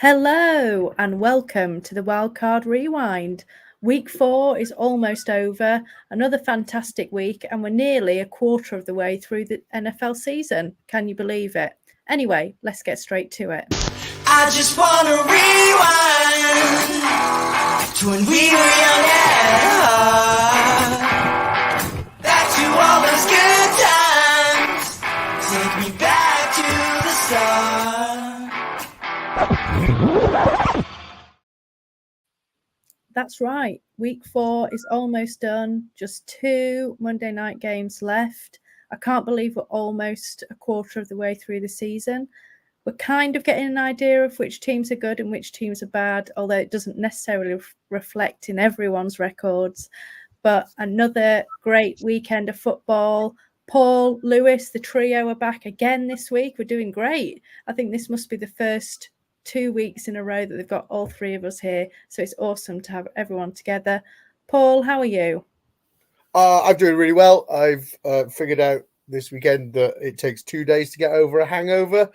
Hello and welcome to the Wildcard Rewind. Week 4 is almost over, another fantastic week, and we're nearly a quarter of the way through the NFL season. Can you believe it? Anyway, let's get straight to it. I just want to rewind to when we were young at heart. Back to all those good times. Take me back to the start. That's right. Week 4 is almost done. Just 2 Monday night games left. I can't believe we're almost a quarter of the way through the season. We're kind of getting an idea of which teams are good and which teams are bad, although it doesn't necessarily reflect in everyone's records. But another great weekend of football. Paul, Lewis, the trio are back again this week. We're doing great. I think this must be the first 2 weeks in a row that they've got all three of us here. So it's awesome to have everyone together. Paul, how are you? I'm doing really well. I've figured out this weekend that it takes 2 days to get over a hangover,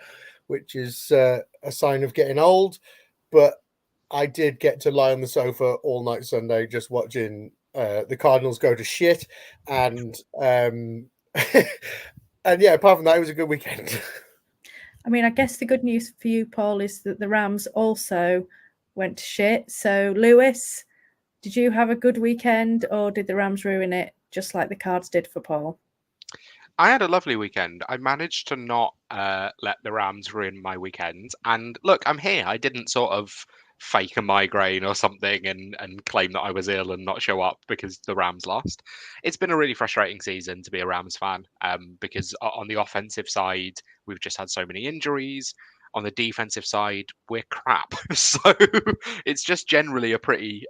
which is a sign of getting old. But I did get to lie on the sofa all night Sunday just watching the Cardinals go to shit. And and yeah, apart from that, it was a good weekend. I mean, I guess the good news for you, Paul, is that the Rams also went to shit. So, Lewis, did you have a good weekend or did the Rams ruin it just like the Cards did for Paul? I had a lovely weekend. I managed to not let the Rams ruin my weekend. And look, I'm here. I didn't sort of fake a migraine or something and claim that I was ill and not show up because the Rams lost. It's been a really frustrating season to be a Rams fan because on the offensive side, we've just had so many injuries. On the defensive side, we're crap. So it's just generally a pretty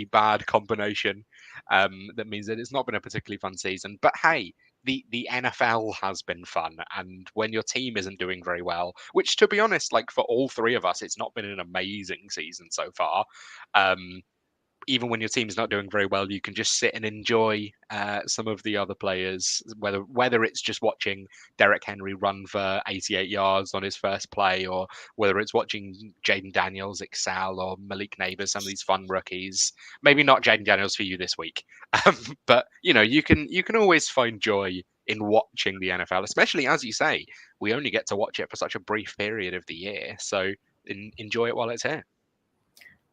bad combination. That means that it's not been a particularly fun season. But hey, the NFL has been fun, and when your team isn't doing very well, which to be honest, like for all three of us, it's not been an amazing season so far. Even when your team's not doing very well, you can just sit and enjoy some of the other players, whether it's just watching Derek Henry run for 88 yards on his first play, or whether it's watching Jaden Daniels excel, or Malik Neighbors, some of these fun rookies. Maybe not Jaden Daniels for you this week, but you can always find joy in watching the NFL, especially as you say, we only get to watch it for such a brief period of the year, so enjoy it while it's here.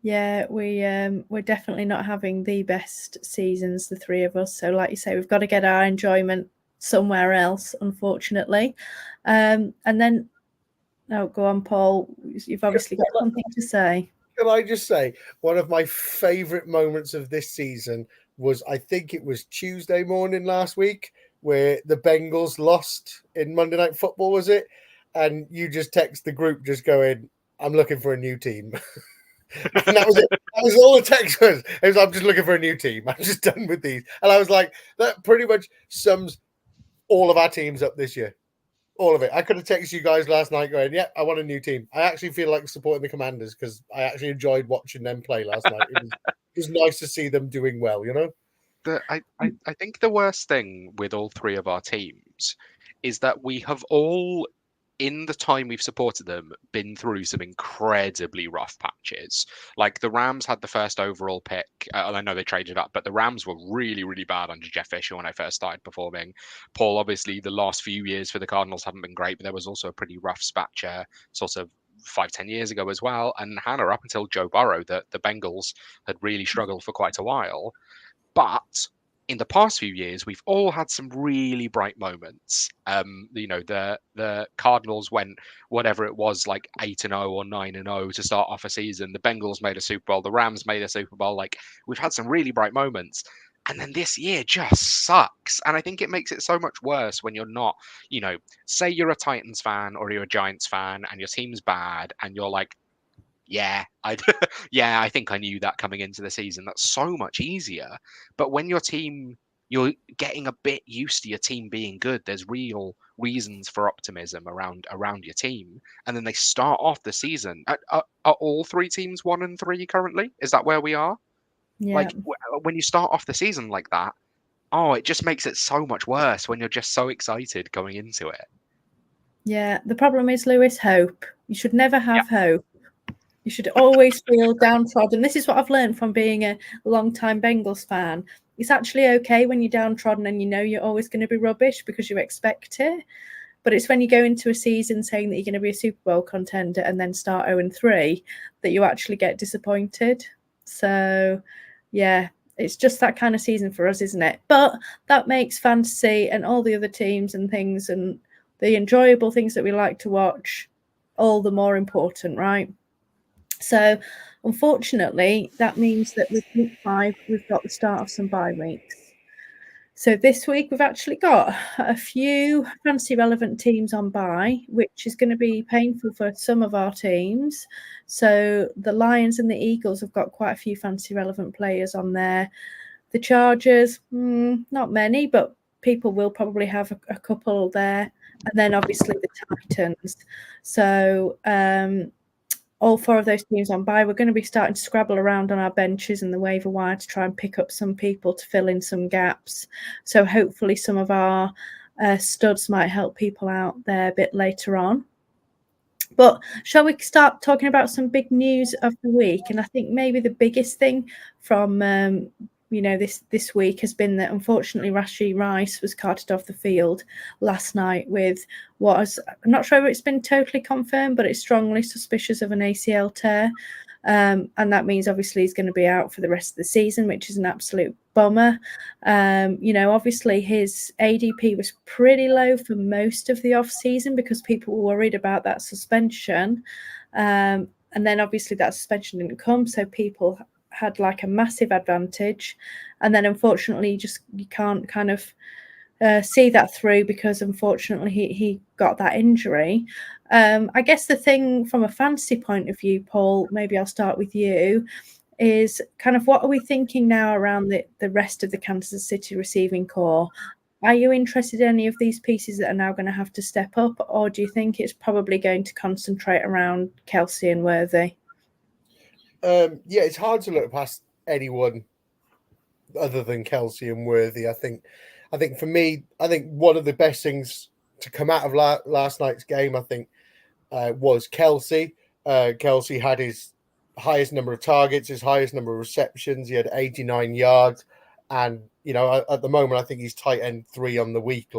Yeah, we're definitely not having the best seasons, the three of us. So like you say, we've got to get our enjoyment somewhere else, unfortunately. And then, go on, Paul. You've obviously got something to say. Can I just say, one of my favourite moments of this season was, I think it was Tuesday morning last week, where the Bengals lost in Monday Night Football, was it? And you just text the group just going, I'm looking for a new team. And that was it. That was all the text was. It was, I'm just looking for a new team. I'm just done with these. And I was like, that pretty much sums all of our teams up this year. All of it. I could have texted you guys last night going, yeah, I want a new team. I actually feel like supporting the Commanders because I actually enjoyed watching them play last night. It was nice to see them doing well, you know? I think the worst thing with all three of our teams is that we have all, in the time we've supported them, been through some incredibly rough patches. Like the Rams had the first overall pick. I know they traded up, but the Rams were really, really bad under Jeff Fisher when I first started performing. Paul, obviously, the last few years for the Cardinals haven't been great, but there was also a pretty rough patch sort of 5-10 years ago as well. And Hannah, up until Joe Burrow, the Bengals had really struggled for quite a while. But in the past few years, we've all had some really bright moments. The Cardinals went whatever it was, like 8-0 or 9-0 to start off a season. The Bengals made a Super Bowl. The Rams made a Super Bowl. Like, we've had some really bright moments. And then this year just sucks. And I think it makes it so much worse when you're not, say you're a Titans fan or you're a Giants fan and your team's bad and you're like, yeah, I think I knew that coming into the season. That's so much easier. But when you're getting a bit used to your team being good, there's real reasons for optimism around your team. And then they start off the season. Are all three teams 1-3 currently? Is that where we are? Yeah. Like when you start off the season like that, it just makes it so much worse when you're just so excited going into it. Yeah, the problem is, Lewis, hope. You should never have hope. You should always feel downtrodden. This is what I've learned from being a long-time Bengals fan. It's actually okay when you're downtrodden and you know you're always going to be rubbish because you expect it. But it's when you go into a season saying that you're going to be a Super Bowl contender and then start 0-3 that you actually get disappointed. So, yeah, it's just that kind of season for us, isn't it? But that makes fantasy and all the other teams and things and the enjoyable things that we like to watch all the more important, right? So, unfortunately, that means that with week 5, we've got the start of some bye weeks. So this week we've actually got a few fantasy relevant teams on bye, which is going to be painful for some of our teams. So the Lions and the Eagles have got quite a few fantasy relevant players on there. The Chargers, not many, but people will probably have a couple there. And then obviously the Titans. So all 4 of those teams on bye. We're going to be starting to scrabble around on our benches and the waiver wire to try and pick up some people to fill in some gaps. So hopefully some of our studs might help people out there a bit later on. But shall we start talking about some big news of the week? And I think maybe the biggest thing from this week has been that unfortunately Rashee Rice was carted off the field last night with what was, I'm not sure if it's been totally confirmed, but it's strongly suspicious of an ACL tear. And that means obviously he's going to be out for the rest of the season, which is an absolute bummer. Obviously his ADP was pretty low for most of the off season because people were worried about that suspension. And then obviously that suspension didn't come. So people had like a massive advantage. And then unfortunately you can't kind of see that through because unfortunately he got that injury. I guess the thing from a fantasy point of view, Paul, maybe I'll start with you, is kind of what are we thinking now around the rest of the Kansas City receiving core? Are you interested in any of these pieces that are now going to have to step up, or do you think it's probably going to concentrate around Kelsey and Worthy? It's hard to look past anyone other than Kelsey and Worthy. I think for me, one of the best things to come out of last night's game, I think, was Kelsey. Kelsey had his highest number of targets, his highest number of receptions. He had 89 yards. And, at the moment, I think he's tight end 3 on the week,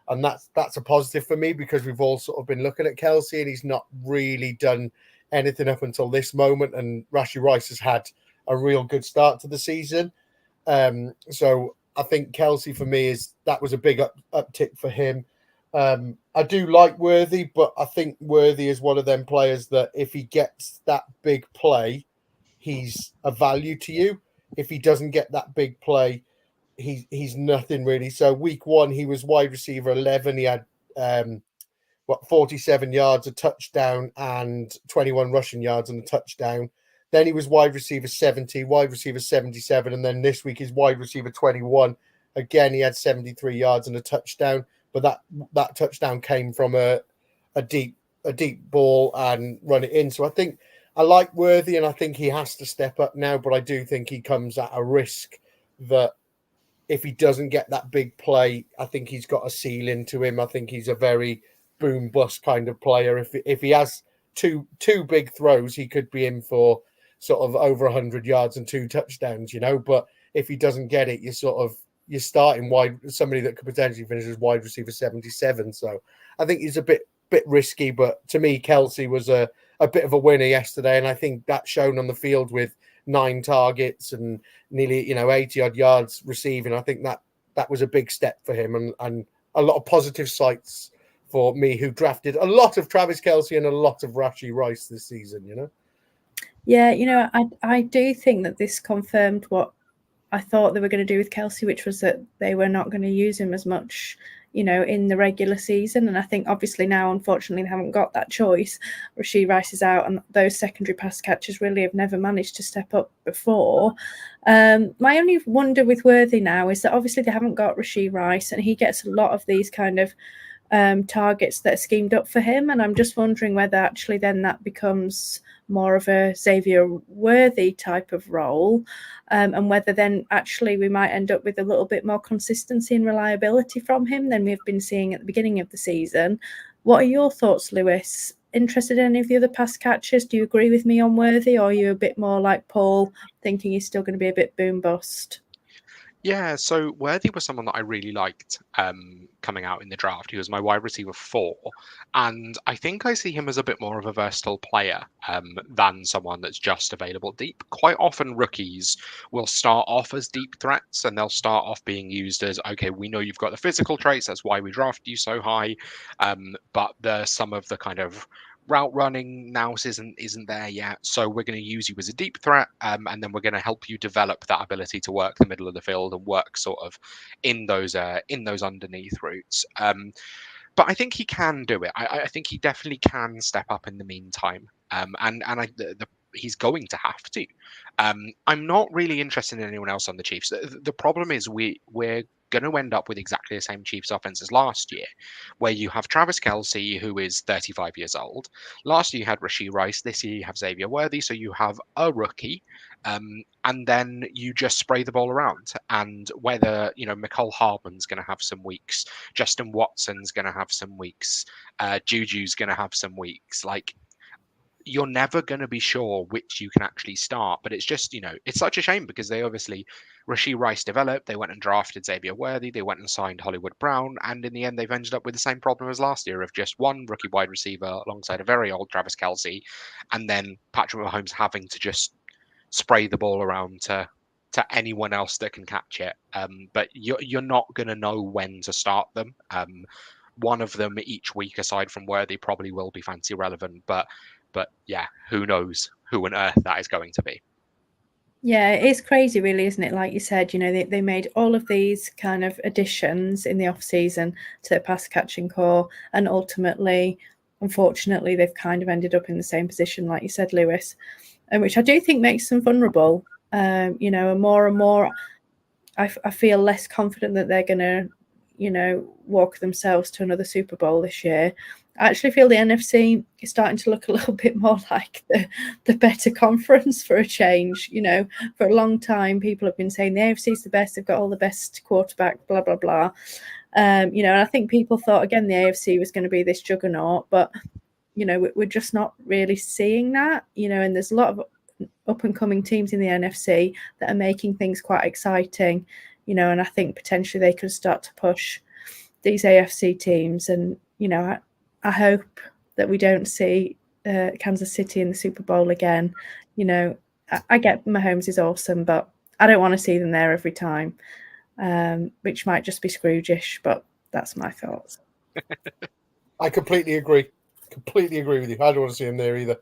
and that's a positive for me because we've all sort of been looking at Kelsey and he's not really done anything up until this moment. And Rashee Rice has had a real good start to the season. So I think Kelsey for me that was a big uptick for him. I do like Worthy, but I think Worthy is one of them players that if he gets that big play, he's a value to you. If he doesn't get that big play, he's nothing really. So week 1, he was wide receiver 11. He had 47 yards, a touchdown, and 21 rushing yards and a touchdown. Then he was wide receiver 70, wide receiver 77, and then this week he's wide receiver 21. Again, he had 73 yards and a touchdown, but that touchdown came from a deep ball and run it in. So I think I like Worthy, and I think he has to step up now, but I do think he comes at a risk that if he doesn't get that big play, I think he's got a ceiling to him. I think he's a very boom bust kind of player. If he has two big throws, he could be in for sort of over 100 yards and 2 touchdowns, but if he doesn't get it, you're starting wide, somebody that could potentially finish as wide receiver 77. So I think he's a bit risky, but to me, Kelsey was a bit of a winner yesterday. And I think that's shown on the field with 9 targets and nearly, 80 odd yards receiving. I think that was a big step for him and a lot of positive sights for me, who drafted a lot of Travis Kelsey and a lot of Rashee Rice this season, Yeah, I do think that this confirmed what I thought they were going to do with Kelsey, which was that they were not going to use him as much, in the regular season. And I think obviously now, unfortunately, they haven't got that choice. Rashee Rice is out and those secondary pass catchers really have never managed to step up before. My only wonder with Worthy now is that obviously they haven't got Rashee Rice and he gets a lot of these kind of targets that are schemed up for him. And I'm just wondering whether actually then that becomes more of a Xavier Worthy type of role, and whether then actually we might end up with a little bit more consistency and reliability from him than we've been seeing at the beginning of the season. What are your thoughts, Lewis, interested in any of the other pass catchers? Do you agree with me on Worthy, or are you a bit more like Paul, thinking he's still going to be a bit boom bust? Yeah, so Worthy was someone that I really liked coming out in the draft. He was my wide receiver 4, and I think I see him as a bit more of a versatile player than someone that's just available deep. Quite often, rookies will start off as deep threats, and they'll start off being used as, okay, we know you've got the physical traits, that's why we drafted you so high, but some of the kind of route running now isn't there yet, so we're going to use you as a deep threat, and then we're going to help you develop that ability to work the middle of the field and work sort of in those underneath routes. But I think he can do it. I think he definitely can step up in the meantime, he's going to have to. I'm not really interested in anyone else on the Chiefs. The problem is we're going to end up with exactly the same Chiefs offense as last year, where you have Travis Kelce, who is 35 years old. Last year you had Rashee Rice. This year you have Xavier Worthy. So you have a rookie, and then you just spray the ball around. And whether, Mecole Hardman's going to have some weeks, Justin Watson's going to have some weeks, Juju's going to have some weeks, like, you're never going to be sure which you can actually start. But it's just, it's such a shame because they obviously, Rashee Rice developed, they went and drafted Xavier Worthy, they went and signed Hollywood Brown, and in the end, they've ended up with the same problem as last year of just one rookie wide receiver alongside a very old Travis Kelce, and then Patrick Mahomes having to just spray the ball around to anyone else that can catch it. But you're not going to know when to start them. One of them each week, aside from Worthy, probably will be fantasy relevant, but yeah, who knows who on earth that is going to be. Yeah, it is crazy, really, isn't it? Like you said, they made all of these kind of additions in the off season to their pass catching core, and ultimately, unfortunately, they've kind of ended up in the same position, like you said, Lewis, and which I do think makes them vulnerable. And more and more, I feel less confident that they're going to, walk themselves to another Super Bowl this year. I actually feel the NFC is starting to look a little bit more like the better conference for a change. For a long time, people have been saying the AFC is the best. They've got all the best quarterback, blah, blah, blah. And I think people thought, again, the AFC was going to be this juggernaut, but, we're just not really seeing that, and there's a lot of up and coming teams in the NFC that are making things quite exciting, and I think potentially they could start to push these AFC teams. And, I hope that we don't see Kansas City in the Super Bowl again. I get Mahomes is awesome, but I don't want to see them there every time, which might just be Scrooge-ish, but that's my thoughts. I completely agree. Completely agree with you. I don't want to see him there either.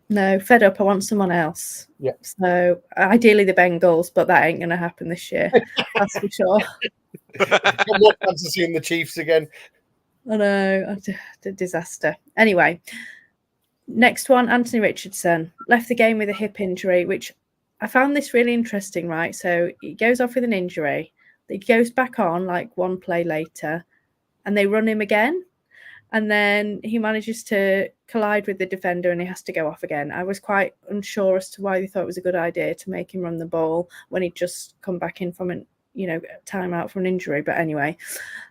No, fed up. I want someone else. Yeah. So ideally the Bengals, but that ain't going to happen this year. That's for sure. I'm more fans to seeing the Chiefs again. I know, a disaster. Anyway, next one, Anthony Richardson left the game with a hip injury, which I found this really interesting, right? So he goes off with an injury. He goes back on like one play later, and they run him again. And then he manages to collide with the defender and he has to go off again. I was quite unsure as to why they thought it was a good idea to make him run the ball when he'd just come back in from an time out from an injury. But anyway,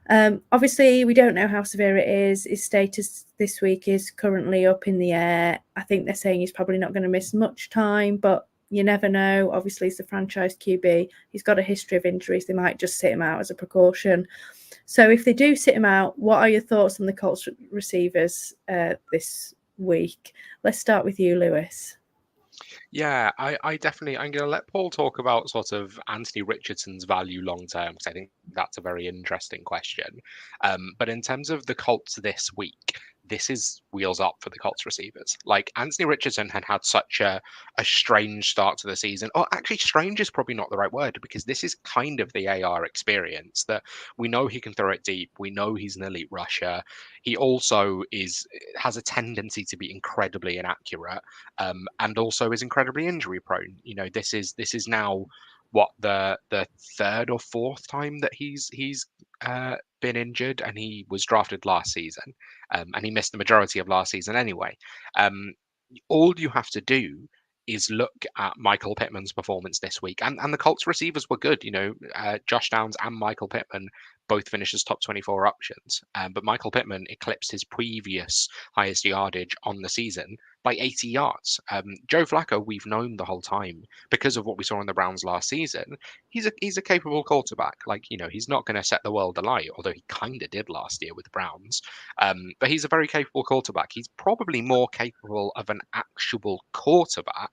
obviously we don't know how severe it is. His status this week is currently up in the air. I think they're saying he's probably not going to miss much time, but you never know. Obviously, he's the franchise QB. He's got a history of injuries. They might just sit him out as a precaution. So if they do sit him out, what are your thoughts on the Colts receivers this week? Let's start with you, Lewis. Yeah, I definitely, I'm going to let Paul talk about sort of Anthony Richardson's value long term, because I think that's a very interesting question. But in terms of the Colts this week, this is wheels up for the Colts receivers. Like, Anthony Richardson had such a strange start to the season. Oh, actually, strange is probably not the right word, because this is kind of the AR experience, that we know he can throw it deep. We know he's an elite rusher. He also has a tendency to be incredibly inaccurate, and also is incredibly injury prone. This is now what, the third or fourth time that he's been injured, and he was drafted last season, and he missed the majority of last season anyway. All you have to do is look at Michael Pittman's performance this week, and the Colts receivers were good. Josh Downs and Michael Pittman both finish as top 24 options. But Michael Pittman eclipsed his previous highest yardage on the season by 80 yards. Joe Flacco, we've known the whole time because of what we saw in the Browns last season. He's a capable quarterback. Like, he's not going to set the world alight, although he kind of did last year with the Browns. But he's a very capable quarterback. He's probably more capable of an actual quarterback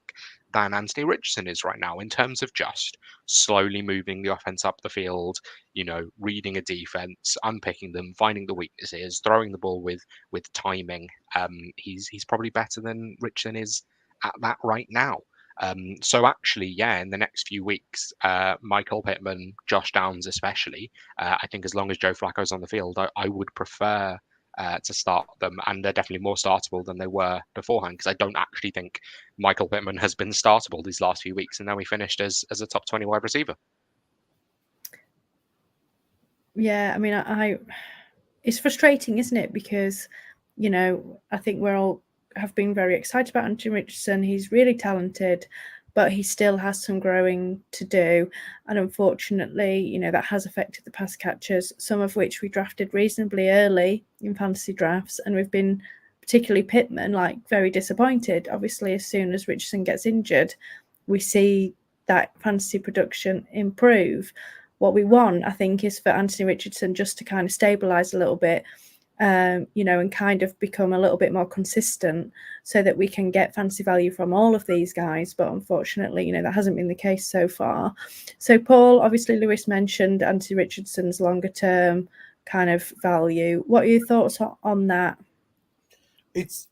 than Anthony Richardson is right now in terms of just slowly moving the offense up the field, reading a defense, unpicking them, finding the weaknesses, throwing the ball with timing. He's probably better than Richardson is at that right now. So actually, in the next few weeks, Michael Pittman, Josh Downs especially, I think as long as Joe Flacco's on the field, I would prefer to start them, and they're definitely more startable than they were beforehand, because I don't actually think Michael Pittman has been startable these last few weeks, and now he finished as a top 20 wide receiver. Yeah, I mean, it's frustrating, isn't it? Because, I think we're all have been very excited about Anthony Richardson. He's really talented, but he still has some growing to do. And unfortunately, that has affected the pass catchers, some of which we drafted reasonably early in fantasy drafts. And we've been, particularly Pittman, very disappointed. Obviously, as soon as Richardson gets injured, we see that fantasy production improve. What we want, I think, is for Anthony Richardson just to kind of stabilize a little bit, and kind of become a little bit more consistent so that we can get fantasy value from all of these guys. But unfortunately, that hasn't been the case so far. So Paul, obviously Lewis mentioned Anthony Richardson's longer term kind of value. What are your thoughts on that? It's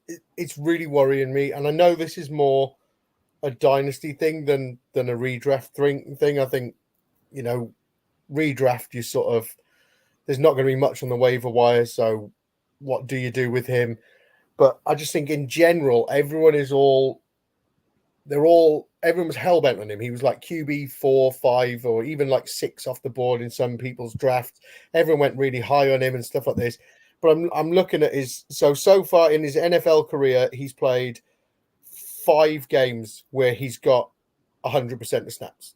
really worrying me. And I know this is more a dynasty thing than a redraft thing. I think, redraft, you sort of, there's not going to be much on the waiver wire. So what do you do with him? But I just think in general, everyone's hell-bent on him. He was like QB 4, 5, or even like 6 off the board in some people's drafts. Everyone went really high on him and stuff like this. But I'm looking at so far in his NFL career, he's played 5 games where he's got 100% of snaps.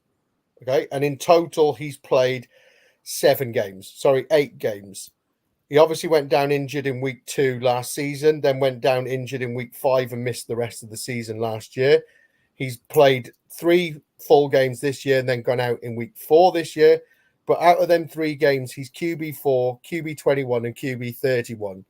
Okay. And in total, he's played 8 games. He obviously went down injured in week 2 last season, then went down injured in week 5 and missed the rest of the season last year. He's played 3 full games this year and then gone out in week 4 this year. But out of them 3 games, he's QB4, QB21, and QB31.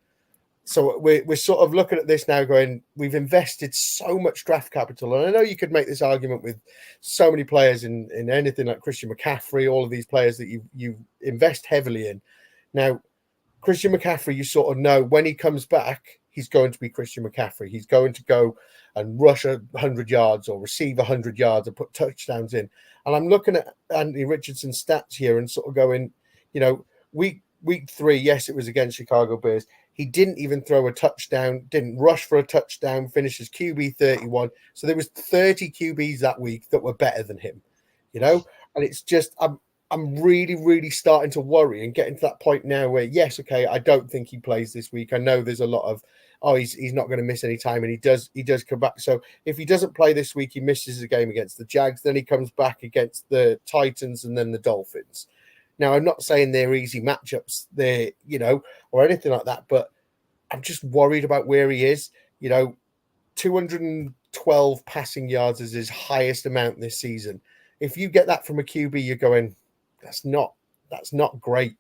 So we're sort of looking at this now going, we've invested so much draft capital. And I know you could make this argument with so many players in anything like Christian McCaffrey, all of these players that you invest heavily in. Now, Christian McCaffrey, you sort of know when he comes back, he's going to be Christian McCaffrey. He's going to go and rush 100 yards or receive 100 yards or put touchdowns in. And I'm looking at Anthony Richardson's stats here and sort of going, week 3, yes, it was against Chicago Bears. He didn't even throw a touchdown, didn't rush for a touchdown, finishes QB 31. So there was 30 QBs that week that were better than him, and it's just, I'm really, really starting to worry and getting to that point now where, yes, okay, I don't think he plays this week. I know there's a lot of, he's not going to miss any time, and he does come back. So if he doesn't play this week, he misses a game against the Jags, then he comes back against the Titans and then the Dolphins. Now, I'm not saying they're easy matchups there, or anything like that, but I'm just worried about where he is. 212 passing yards is his highest amount this season. If you get that from a QB, you're going, that's not great.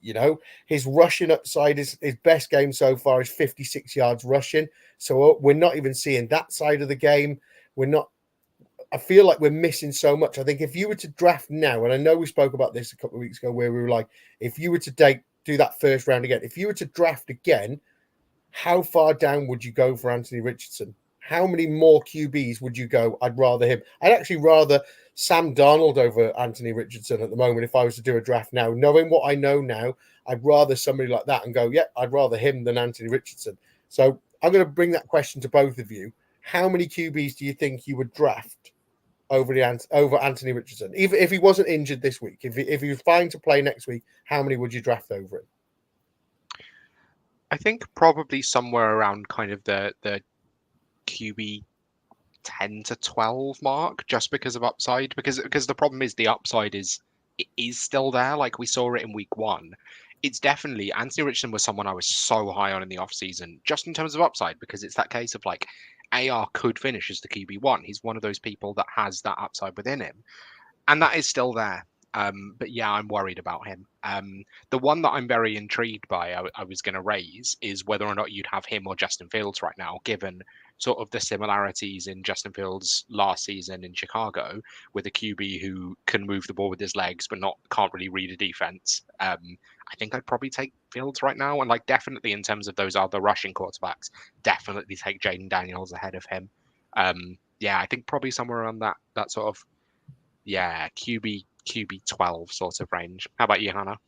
His rushing upside is his best game so far is 56 yards rushing. So we're not even seeing that side of the game. I feel like we're missing so much. I think if you were to draft now, and I know we spoke about this a couple of weeks ago where we were like, if you were to do that first round again, if you were to draft again, how far down would you go for Anthony Richardson? How many more QBs would you go? I'd rather him. I'd actually rather Sam Darnold over Anthony Richardson at the moment if I was to do a draft now. Knowing what I know now, I'd rather somebody like that and go, yeah, I'd rather him than Anthony Richardson. So I'm going to bring that question to both of you. How many QBs do you think you would draft over Anthony Richardson? Even if he wasn't injured this week, if he was fine to play next week, how many would you draft over him? I think probably somewhere around kind of the QB 10 to 12 mark, just because of upside. Because the problem is the upside is still there. Like we saw it in week 1. it's definitely Anthony Richardson was someone I was so high on in the offseason, just in terms of upside, because it's that case of like AR could finish as the QB1. He's one of those people that has that upside within him, and that is still there. But yeah, I'm worried about him. The one that I'm very intrigued by, I was going to raise, is whether or not you'd have him or Justin Fields right now, given sort of the similarities in Justin Fields' last season in Chicago, with a QB who can move the ball with his legs but can't really read a defense. I think I'd probably take Fields right now, and like definitely in terms of those other rushing quarterbacks, definitely take Jaden Daniels ahead of him. Yeah, I think probably somewhere around that sort of QB 12 sort of range. How about you, Hannah?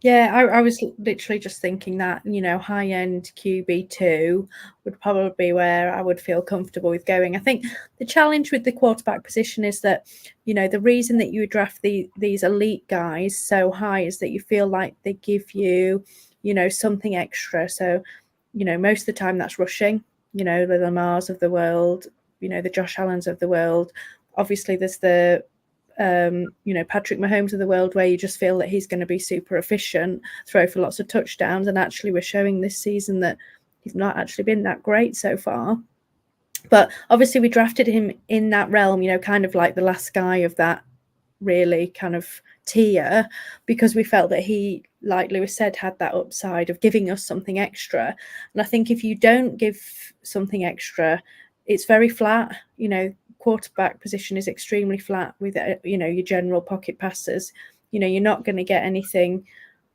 Yeah, I was literally just thinking that, high end QB2 would probably be where I would feel comfortable with going. I think the challenge with the quarterback position is that, the reason that you draft these elite guys so high is that you feel like they give you, something extra. So, most of the time that's rushing, the Lamars of the world, the Josh Allens of the world. Obviously, there's the Patrick Mahomes of the world, where you just feel that he's going to be super efficient, throw for lots of touchdowns. And actually, we're showing this season that he's not actually been that great so far. But obviously, we drafted him in that realm, kind of like the last guy of that really kind of tier, because we felt that he, like Lewis said, had that upside of giving us something extra. And I think if you don't give something extra, it's very flat. Quarterback position is extremely flat with your general pocket passers. You're not going to get anything.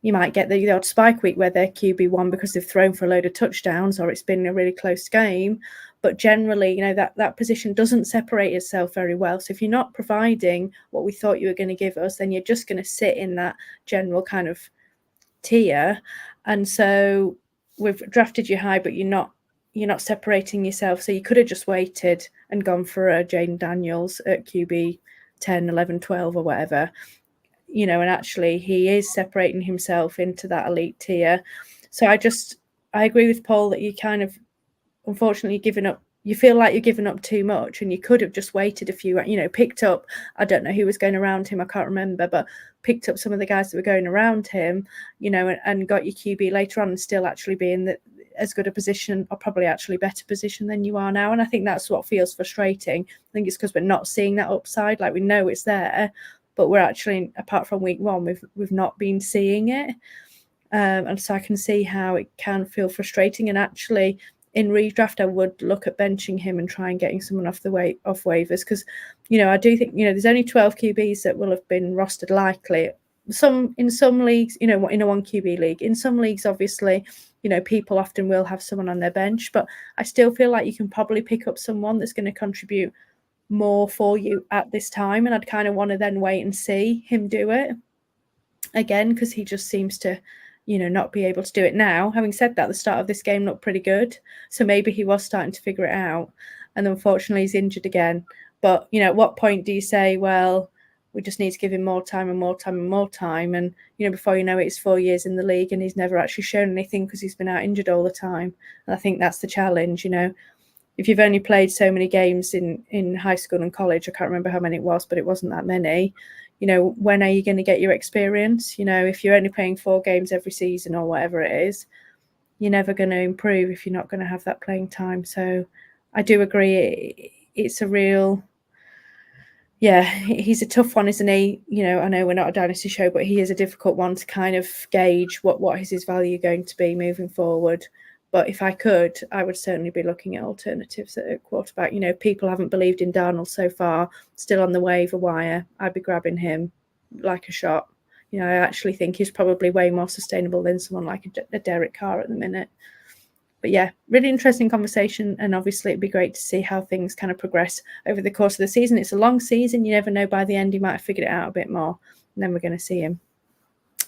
You might get the odd spike week where they're QB1 because they've thrown for a load of touchdowns or it's been a really close game, but generally that position doesn't separate itself very well. So if you're not providing what we thought you were going to give us, then you're just going to sit in that general kind of tier. And so we've drafted you high, but you're not separating yourself. So you could have just waited and gone for a Jaden Daniels at QB 10, 11, 12 or whatever, and actually he is separating himself into that elite tier. So I agree with Paul that you kind of, unfortunately, giving up. You feel like you're giving up too much, and you could have just waited a few, picked up, I don't know who was going around him, I can't remember, but picked up some of the guys that were going around him, and got your QB later on and still actually be in as good a position, or probably actually better position than you are now. And I think that's what feels frustrating. I think it's because we're not seeing that upside. Like, we know it's there, but we're actually, apart from week one, we've not been seeing it. And so I can see how it can feel frustrating. And actually, in redraft, I would look at benching him and try and getting someone off waivers, because, I do think, there's only 12 QBs that will have been rostered likely. In some leagues, in a 1 QB league. In some leagues, obviously, people often will have someone on their bench, but I still feel like you can probably pick up someone that's going to contribute more for you at this time. And I'd kind of want to then wait and see him do it again, because he just seems to, not be able to do it now. Having said that, the start of this game looked pretty good. So maybe he was starting to figure it out. And unfortunately, he's injured again. But, at what point do you say, well, we just need to give him more time and more time and more time? And, before you know it, it's 4 years in the league and he's never actually shown anything because he's been out injured all the time. And I think that's the challenge, If you've only played so many games in high school and college, I can't remember how many it was, but it wasn't that many. When are you going to get your experience? If you're only playing 4 games every season or whatever it is, you're never going to improve if you're not going to have that playing time. So I do agree. It's a real... Yeah, he's a tough one, isn't he? I know we're not a dynasty show, but he is a difficult one to kind of gauge what is his value going to be moving forward. But if I could, I would certainly be looking at alternatives at quarterback. People haven't believed in Darnold so far, still on the waiver wire. I'd be grabbing him like a shot. I actually think he's probably way more sustainable than someone like a Derek Carr at the minute. But yeah, really interesting conversation. And obviously, it'd be great to see how things kind of progress over the course of the season. It's a long season. You never know, by the end, he might have figured it out a bit more. And then we're going to see him,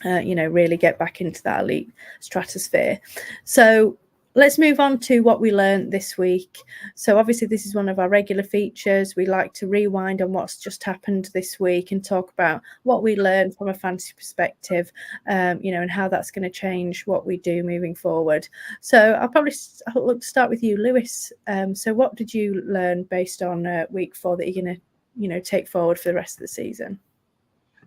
really get back into that elite stratosphere. So let's move on to what we learned this week. So obviously, this is one of our regular features. We like to rewind on what's just happened this week and talk about what we learned from a fantasy perspective, and how that's going to change what we do moving forward. So I'll probably start with you, Lewis. So what did you learn based on week 4 that you're going to, take forward for the rest of the season?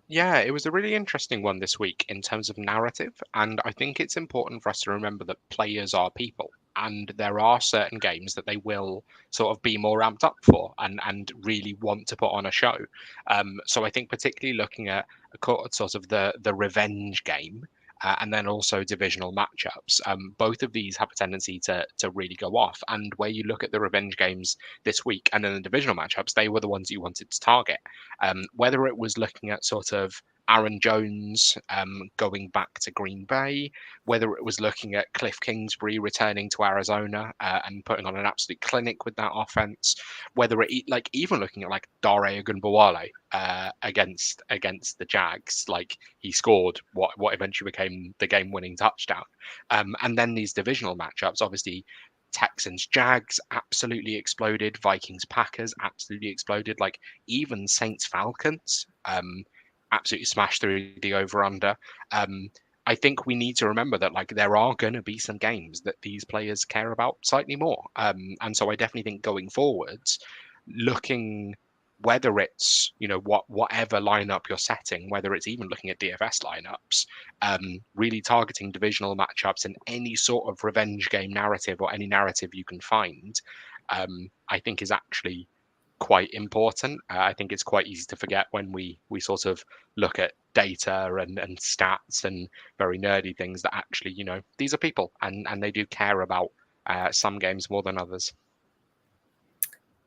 Yeah, it was a really interesting one this week in terms of narrative, and I think it's important for us to remember that players are people, and there are certain games that they will sort of be more amped up for and really want to put on a show. So I think particularly looking at sort of the revenge game. And then also divisional matchups. Both of these have a tendency to really go off. And where you look at the revenge games this week and then the divisional matchups, they were the ones you wanted to target. Whether it was looking at sort of Aaron Jones going back to Green Bay, whether it was looking at Cliff Kingsbury returning to Arizona and putting on an absolute clinic with that offense, whether it like even looking at like Dare Ogunbowale against the Jags, like he scored what eventually became the game-winning touchdown, and then these divisional matchups, obviously. Texans Jags absolutely exploded. Vikings Packers absolutely exploded. Like even Saints Falcons absolutely smashed through the over under. I think we need to remember that like there are going to be some games that these players care about slightly more. And so I definitely think going forwards, looking whether it's whatever lineup you're setting, whether it's even looking at DFS lineups, really targeting divisional matchups and any sort of revenge game narrative or any narrative you can find, I think is actually quite important. I think it's quite easy to forget when we sort of look at data and stats and very nerdy things that actually, these are people and they do care about some games more than others.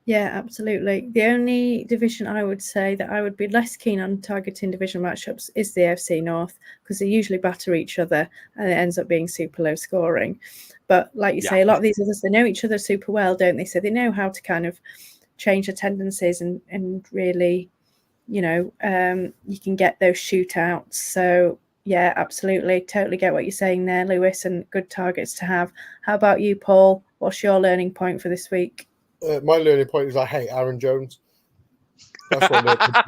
Yeah, absolutely. The only division I would say that I would be less keen on targeting division matchups is the AFC North, because they usually batter each other and it ends up being super low scoring. But like you say, a lot of these others, they know each other super well, don't they? So they know how to kind of change the tendencies and really, you can get those shootouts. So yeah, absolutely. Totally get what you're saying there, Lewis, and good targets to have. How about you, Paul? What's your learning point for this week? My learning point is I hate Aaron Jones. That's what I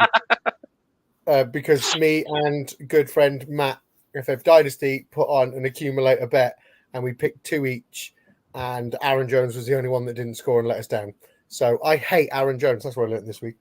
learned. Because me and good friend Matt, FF Dynasty, put on an accumulator bet and we picked 2 each. And Aaron Jones was the only one that didn't score and let us down. So I hate Aaron Jones. That's what I learned this week.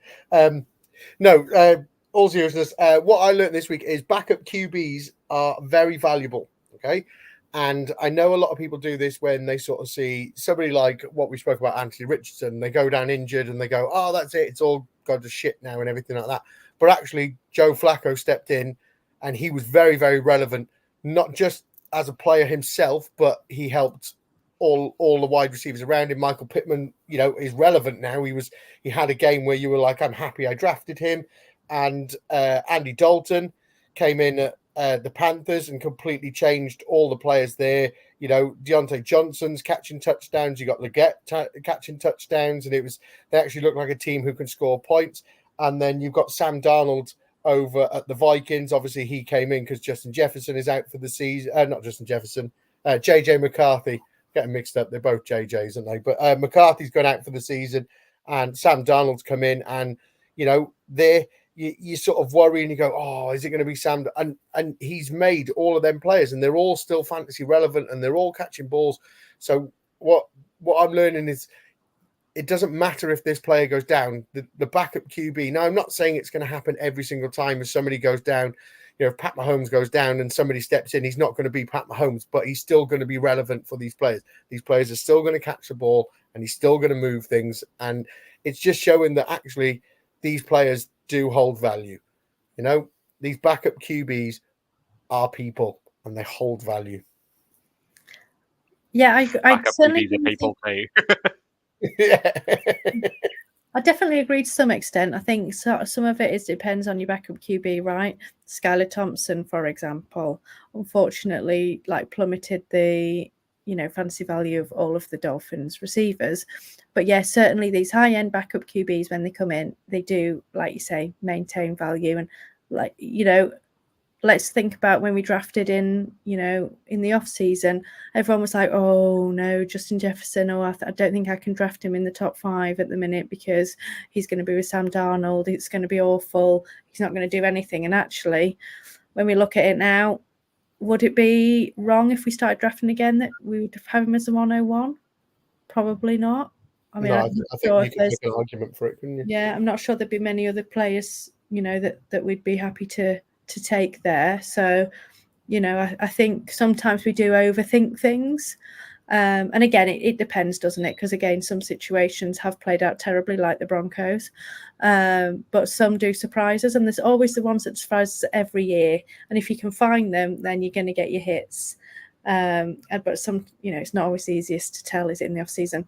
All seriousness, what I learned this week is backup QBs are very valuable. Okay. And I know a lot of people do this when they sort of see somebody like what we spoke about, Anthony Richardson. They go down injured and they go, oh, that's it. It's all gone to shit now and everything like that. But actually, Joe Flacco stepped in and he was very, very relevant, not just as a player himself, but he helped all the wide receivers around him. Michael Pittman, is relevant now. He had a game where you were like, I'm happy I drafted him. And Andy Dalton came in at the Panthers and completely changed all the players there. Deontay Johnson's catching touchdowns. You got Leggett catching touchdowns, and they actually look like a team who can score points. And then you've got Sam Darnold over at the Vikings. Obviously, he came in because Justin Jefferson is out for the season. Not Justin Jefferson, JJ McCarthy. Getting mixed up. They're both JJs, aren't they? But McCarthy's gone out for the season, and Sam Darnold's come in, and you sort of worry and you go, oh, is it going to be Sam? And he's made all of them players, and they're all still fantasy relevant, and they're all catching balls. So what I'm learning is it doesn't matter if this player goes down. The backup QB. Now, I'm not saying it's going to happen every single time if somebody goes down. If Pat Mahomes goes down and somebody steps in, he's not going to be Pat Mahomes, but he's still going to be relevant for these players. These players are still going to catch the ball, and he's still going to move things. And it's just showing that actually these players do hold value. These backup QBs are people and they hold value. Yeah, I certainly people too. Yeah. I definitely agree to some extent. I think some of it depends on your backup QB, right? Skylar Thompson, for example, unfortunately, plummeted the fantasy value of all of the Dolphins receivers. But yeah, certainly these high-end backup QBs, when they come in, they do, like you say, maintain value. And let's think about when we drafted in the off season, everyone was like, oh no, Justin Jefferson, I don't think I can draft him in the top 5 at the minute because he's going to be with Sam Darnold. It's going to be awful. He's not going to do anything. And actually, when we look at it now, would it be wrong if we started drafting again that we would have him as a 101? Probably not. I mean, I think you can make an argument for it, couldn't you? Yeah, I'm not sure there'd be many other players that we'd be happy to take there. So, I think sometimes we do overthink things. And again, it depends, doesn't it? Because again, some situations have played out terribly, like the Broncos, but some do surprise us, and there's always the ones that surprise us every year. And if you can find them, then you're going to get your hits. But some, it's not always the easiest to tell, is it, in the off season?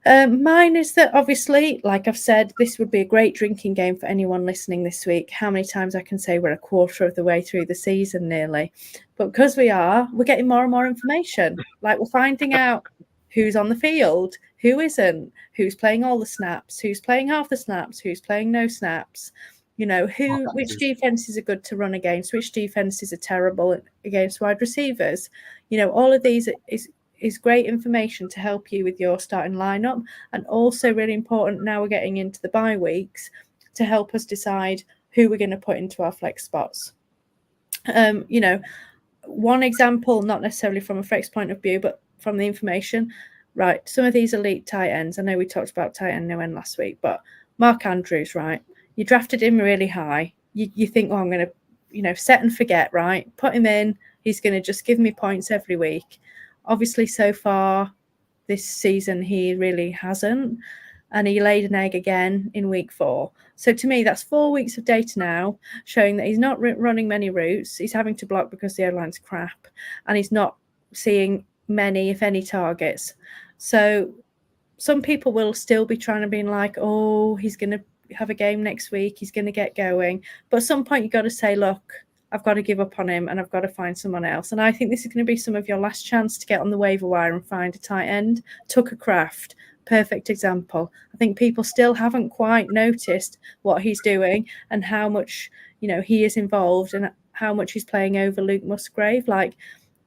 Mine is that obviously, like I've said, this would be a great drinking game for anyone listening this week. How many times I can say we're a quarter of the way through the season nearly. But because we're getting more and more information. Like, we're finding out who's on the field, who isn't, who's playing all the snaps, who's playing half the snaps, who's playing no snaps. Which defenses are good to run against, which defenses are terrible against wide receivers. All of these is great information to help you with your starting lineup, and also really important now we're getting into the bye weeks to help us decide who we're going to put into our flex spots. One example, not necessarily from a flex point of view, but from the information, right? Some of these elite tight ends, I know we talked about tight end no end last week, but Mark Andrews, right? You drafted him really high. You think, I'm going to, set and forget, right? Put him in. He's going to just give me points every week. Obviously, so far this season, he really hasn't. And he laid an egg again in week 4. So to me, that's 4 weeks of data now showing that he's not running many routes. He's having to block because the O-line's crap. And he's not seeing many, if any, targets. So some people will still be trying to be like, he's going to have a game next week. He's going to get going. But at some point, you've got to say, look, I've got to give up on him and I've got to find someone else. And I think this is going to be some of your last chance to get on the waiver wire and find a tight end. Tucker Kraft, perfect example. I think people still haven't quite noticed what he's doing and how much, he is involved and how much he's playing over Luke Musgrave. Like,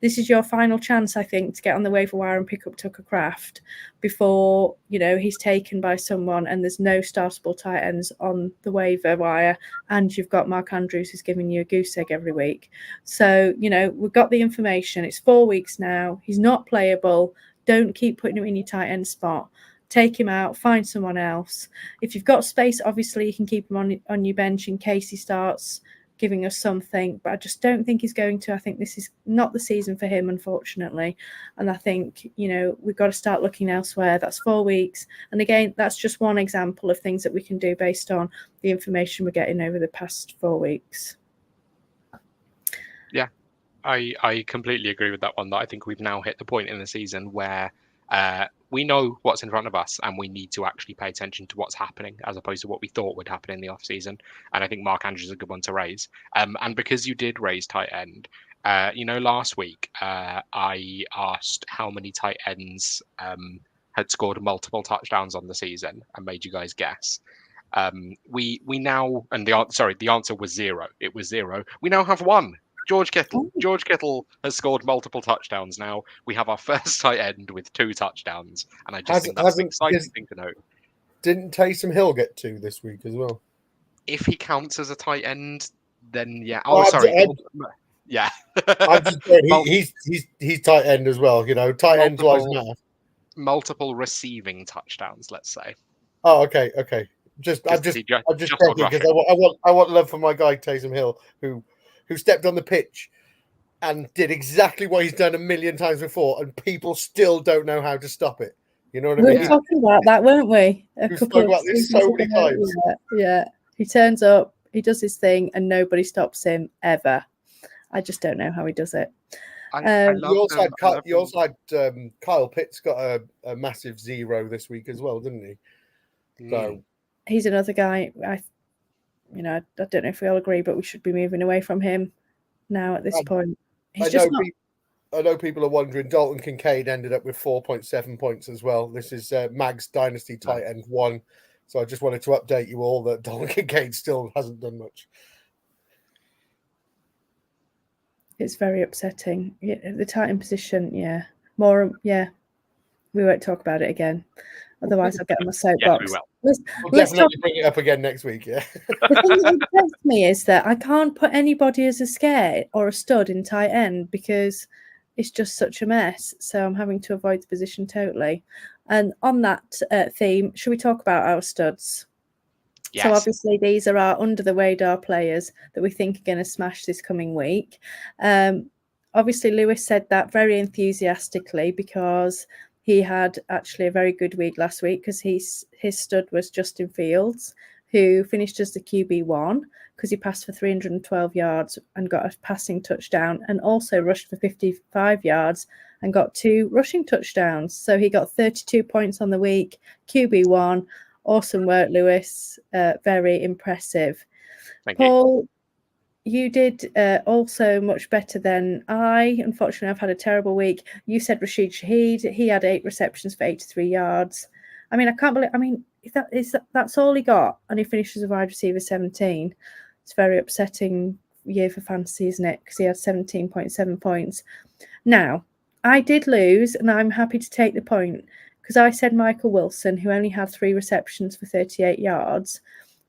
this is your final chance, I think, to get on the waiver wire and pick up Tucker Kraft before, he's taken by someone and there's no startable tight ends on the waiver wire, and you've got Mark Andrews who's giving you a goose egg every week. So, we've got the information. It's 4 weeks now. He's not playable. Don't keep putting him in your tight end spot. Take him out, find someone else. If you've got space, obviously you can keep him on your bench in case he starts giving us something, but I just don't think he's going to. I think this is not the season for him, unfortunately. And I think, we've got to start looking elsewhere. That's 4 weeks. And again, that's just one example of things that we can do based on the information we're getting over the past 4 weeks. Yeah, I completely agree with that one. That I think we've now hit the point in the season where we know what's in front of us and we need to actually pay attention to what's happening as opposed to what we thought would happen in the off season. And I think Mark Andrews is a good one to raise. And because you did raise tight end, last week I asked how many tight ends had scored multiple touchdowns on the season and made you guys guess. We now, and the answer was 0. It was 0. We now have 1. George Kittle. George Kittle has scored multiple touchdowns now. We have our first tight end with 2 touchdowns, and I just think that's an exciting thing to note. Didn't Taysom Hill get 2 this week as well? If he counts as a tight end, then yeah. Yeah. I'm just saying, he's tight end as well. Tight ends wise math. Multiple receiving touchdowns, let's say. Oh, okay. I'm just checking because I want love for my guy Taysom Hill, who stepped on the pitch and did exactly what he's done a million times before, and people still don't know how to stop it. You know what I mean? We were talking about that, weren't we? We spoke about this so many times. Yeah. He turns up, he does his thing, and nobody stops him ever. I just don't know how he does it. You also had Kyle Pitts got a massive 0 this week as well, didn't he? So he's another guy. I don't know if we all agree, but we should be moving away from him now at this point. I know people are wondering. Dalton Kincaid ended up with 4.7 points as well. This is Mag's Dynasty tight end 1. So I just wanted to update you all that Dalton Kincaid still hasn't done much. It's very upsetting. The tight end position, we won't talk about it again. Otherwise, I'll get on my soapbox. Yes, we will. We'll definitely bring it up again next week, yeah. The thing that upsets me is that I can't put anybody as a scare or a stud in tight end because it's just such a mess. So I'm having to avoid the position totally. And on that theme, should we talk about our studs? So Yes. obviously these are our under the radar players that we think are going to smash this coming week. Obviously Lewis said that very enthusiastically because he had actually a very good week last week because his stud was Justin Fields, who finished as the QB1 because he passed for 312 yards and got a passing touchdown and also rushed for 55 yards and got 2 rushing touchdowns. So he got 32 points on the week, QB1. Awesome work, Lewis. Very impressive. Thank you. Paul, you did also much better than I. Unfortunately, I've had a terrible week. You said Rashid Shaheed. He had 8 receptions for 83 yards. I mean, I can't believe. I mean, if that's all he got, and he finishes as a wide receiver 17. It's a very upsetting year for fantasy, isn't it? Because he had 17.7 points. Now, I did lose, and I'm happy to take the point because I said Michael Wilson, who only had 3 receptions for 38 yards,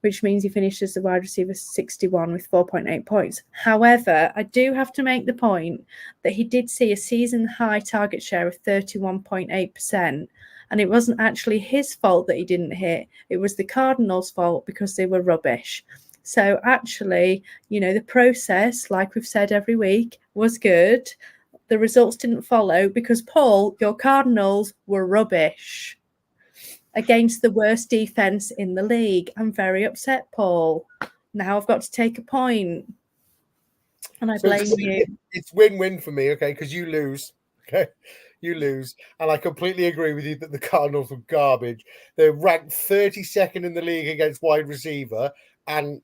which means he finished as the wide receiver 61 with 4.8 points. However, I do have to make the point that he did see a season high target share of 31.8%. And it wasn't actually his fault that he didn't hit. It was the Cardinals' fault because they were rubbish. So actually, the process, like we've said every week, was good. The results didn't follow because, Paul, your Cardinals were rubbish against the worst defense in the league. I'm very upset, Paul. Now I've got to take a point. And I blame you. It's win-win for me, okay, because you lose. Okay. You lose. And I completely agree with you that the Cardinals were garbage. They're ranked 32nd in the league against wide receiver. And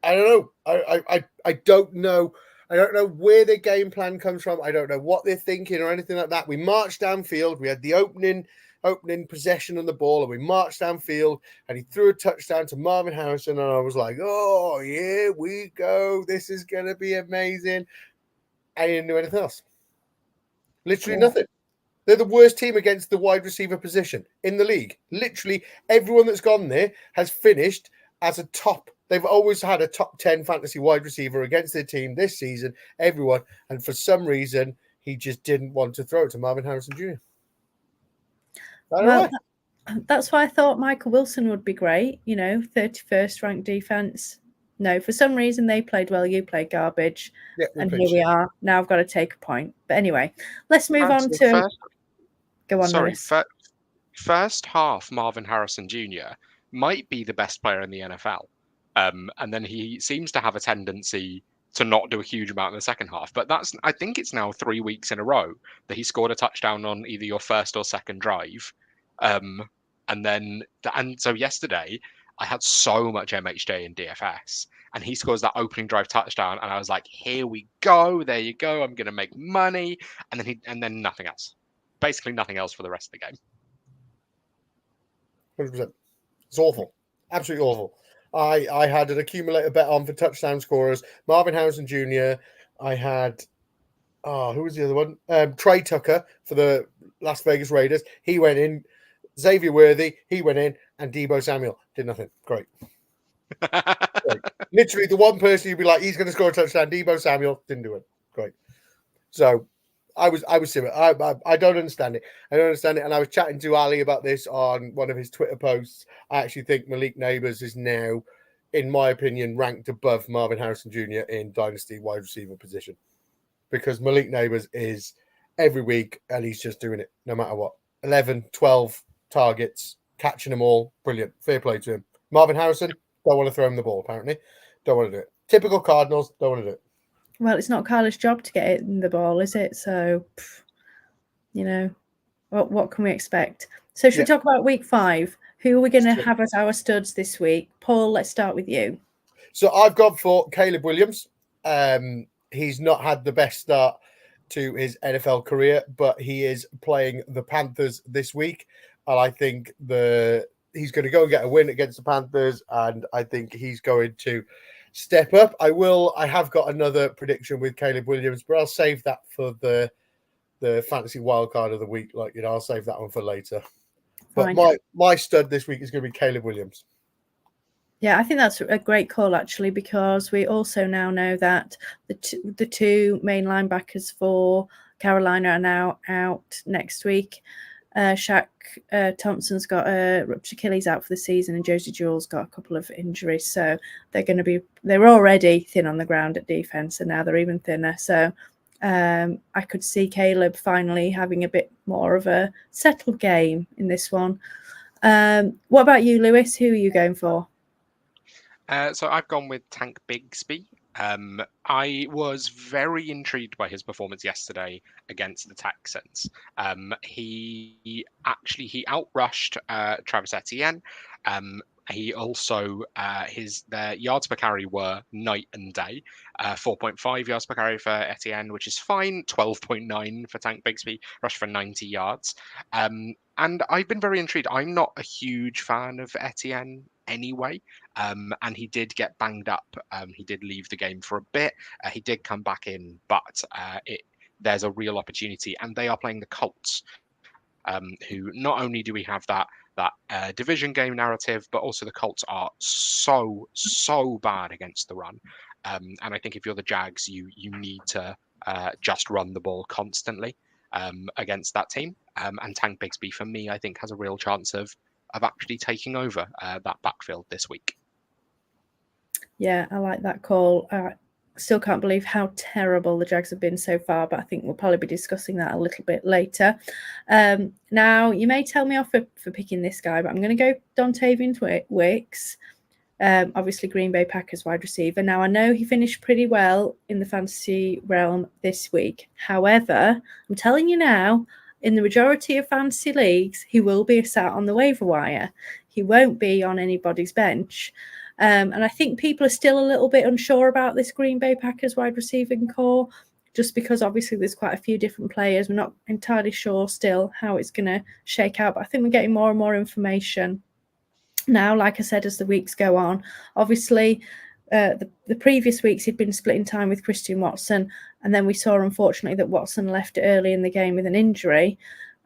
I don't know. I don't know. I don't know where their game plan comes from. I don't know what they're thinking or anything like that. We marched downfield. We had the opening possession on the ball, and we marched downfield, and he threw a touchdown to Marvin Harrison, and I was like, oh, here we go. This is going to be amazing. I didn't do anything else. Literally nothing. They're the worst team against the wide receiver position in the league. Literally everyone that's gone there has finished as a top. They've always had a top 10 fantasy wide receiver against their team this season, everyone. And for some reason, he just didn't want to throw it to Marvin Harrison Jr. Well, that's why I thought Michael Wilson would be great. 31st ranked defense. No, for some reason they played well. You played garbage. Yeah, and here we are. Now I've got to take a point. But anyway, let's move on to... Go on, sorry, Lewis. First half, Marvin Harrison Jr. might be the best player in the NFL. And then he seems to have a tendency to not do a huge amount in the second half. But I think it's now 3 weeks in a row that he scored a touchdown on either your first or second drive. And so yesterday I had so much MHJ in DFS, and he scores that opening drive touchdown, and I was like, here we go, there you go, I'm gonna make money. And then nothing else. Basically nothing else for the rest of the game. 100%. It's awful. Absolutely awful. I had an accumulator bet on for touchdown scorers. Marvin Harrison Jr. I had, who was the other one? Trey Tucker for the Las Vegas Raiders. He went in. Xavier Worthy, he went in. And Deebo Samuel did nothing. Great. Literally the one person you'd be like, he's going to score a touchdown. Deebo Samuel didn't do it. Great. So I was similar. I don't understand it. I don't understand it. And I was chatting to Ali about this on one of his Twitter posts. I actually think Malik Neighbors is now, in my opinion, ranked above Marvin Harrison Jr. in dynasty wide receiver position, because Malik Neighbors is every week and he's just doing it no matter what. 11, 12 targets, catching them all. Brilliant. Fair play to him. Marvin Harrison, don't want to throw him the ball, apparently. Don't want to do it. Typical Cardinals, don't want to do it. Well, it's not Kyler's job to get it in the ball, is it? So, what can we expect? So should we talk about week 5? Who are we going to have as our studs this week? Paul, let's start with you. So I've gone for Caleb Williams. He's not had the best start to his NFL career, but he is playing the Panthers this week. And I think he's going to go and get a win against the Panthers, and I think he's going to step up. I have got another prediction with Caleb Williams, but I'll save that for the fantasy wildcard of the week. I'll save that one for later. But my stud this week is going to be Caleb Williams. Yeah, I think that's a great call, actually, because we also now know that the two main linebackers for Carolina are now out next week. Shaq Thompson's got a ruptured Achilles out for the season, and Josie Jewell's got a couple of injuries. So they're already thin on the ground at defense, and now they're even thinner. So I could see Caleb finally having a bit more of a settled game in this one. What about you, Lewis? Who are you going for? So I've gone with Tank Bigsby. I was very intrigued by his performance yesterday against the Texans. He outrushed Travis Etienne. He also their yards per carry were night and day. 4.5 yards per carry for Etienne, which is fine. 12.9 for Tank Bigsby, rushed for 90 yards. And I've been very intrigued. I'm not a huge fan of Etienne anyway, and he did get banged up. He did leave the game for a bit. He did come back in, but there's a real opportunity, and they are playing the Colts, who not only do we have that division game narrative, but also the Colts are so bad against the run. And I think if you're the Jags, you need to just run the ball constantly against that team. And Tank Bigsby, for me, I think has a real chance of actually taking over that backfield this week. Yeah, I like that call. Still can't believe how terrible the Jags have been so far, but I think we'll probably be discussing that a little bit later. Now, you may tell me off for picking this guy, but I'm going to go Dontavian Wicks. Obviously, Green Bay Packers wide receiver. Now, I know he finished pretty well in the fantasy realm this week. However, I'm telling you now, in the majority of fantasy leagues, he will be sat on the waiver wire. He won't be on anybody's bench. And I think people are still a little bit unsure about this Green Bay Packers wide receiving core, just because obviously there's quite a few different players. We're not entirely sure still how it's going to shake out, but I think we're getting more and more information now, like I said, as the weeks go on. Obviously, the previous weeks he'd been splitting time with Christian Watson, and then we saw, unfortunately, that Watson left early in the game with an injury.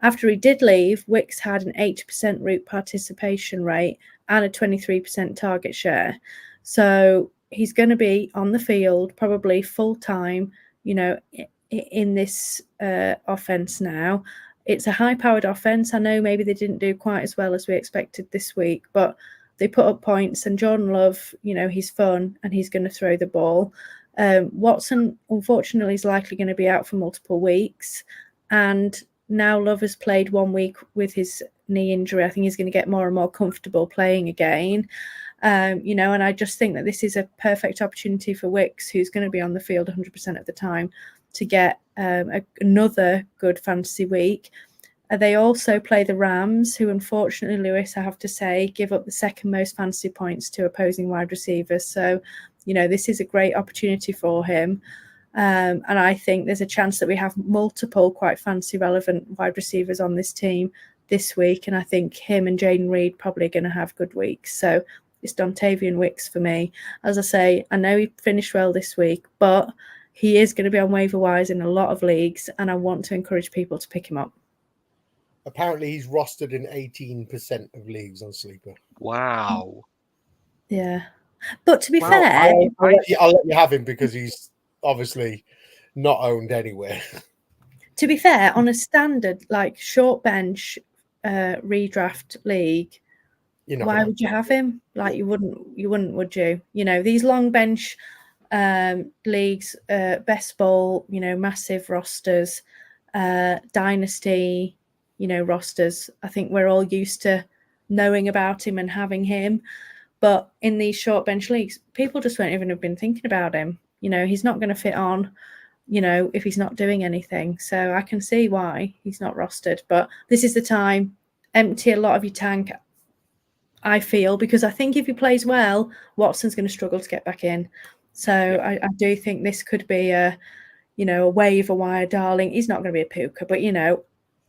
After he did leave, Wicks had an 80% route participation rate and a 23% target share. So he's going to be on the field probably full-time, in this offense now. It's a high-powered offense. I know maybe they didn't do quite as well as we expected this week, but they put up points, and Jordan Love, he's fun and he's going to throw the ball. Watson, unfortunately, is likely going to be out for multiple weeks, and now Love has played 1 week with his knee injury. I think he's going to get more and more comfortable playing again. And I just think that this is a perfect opportunity for Wicks, who's going to be on the field 100% of the time, to get another good fantasy week. They also play the Rams, who, unfortunately, Lewis, I have to say, give up the second most fantasy points to opposing wide receivers. So, this is a great opportunity for him. And I think there's a chance that we have multiple quite fantasy relevant wide receivers on this team this week. And I think him and Jaden Reed probably going to have good weeks. So it's Dontavian Wicks for me. As I say, I know he finished well this week, but he is going to be on waiver wires in a lot of leagues, and I want to encourage people to pick him up. Apparently, he's rostered in 18% of leagues on Sleeper. Wow. Yeah. But to be fair... I'll let you have him because he's obviously not owned anywhere. To be fair, on a standard, short bench redraft league, why would you have him? You wouldn't, would you? These long bench leagues, best ball, massive rosters, dynasty, rosters. I think we're all used to knowing about him and having him. But in these short bench leagues, people just won't even have been thinking about him. He's not going to fit on, if he's not doing anything. So I can see why he's not rostered. But this is the time, empty a lot of your tank, I feel, because I think if he plays well, Watson's going to struggle to get back in. So I do think this could be a waiver wire darling. He's not going to be a puka, but,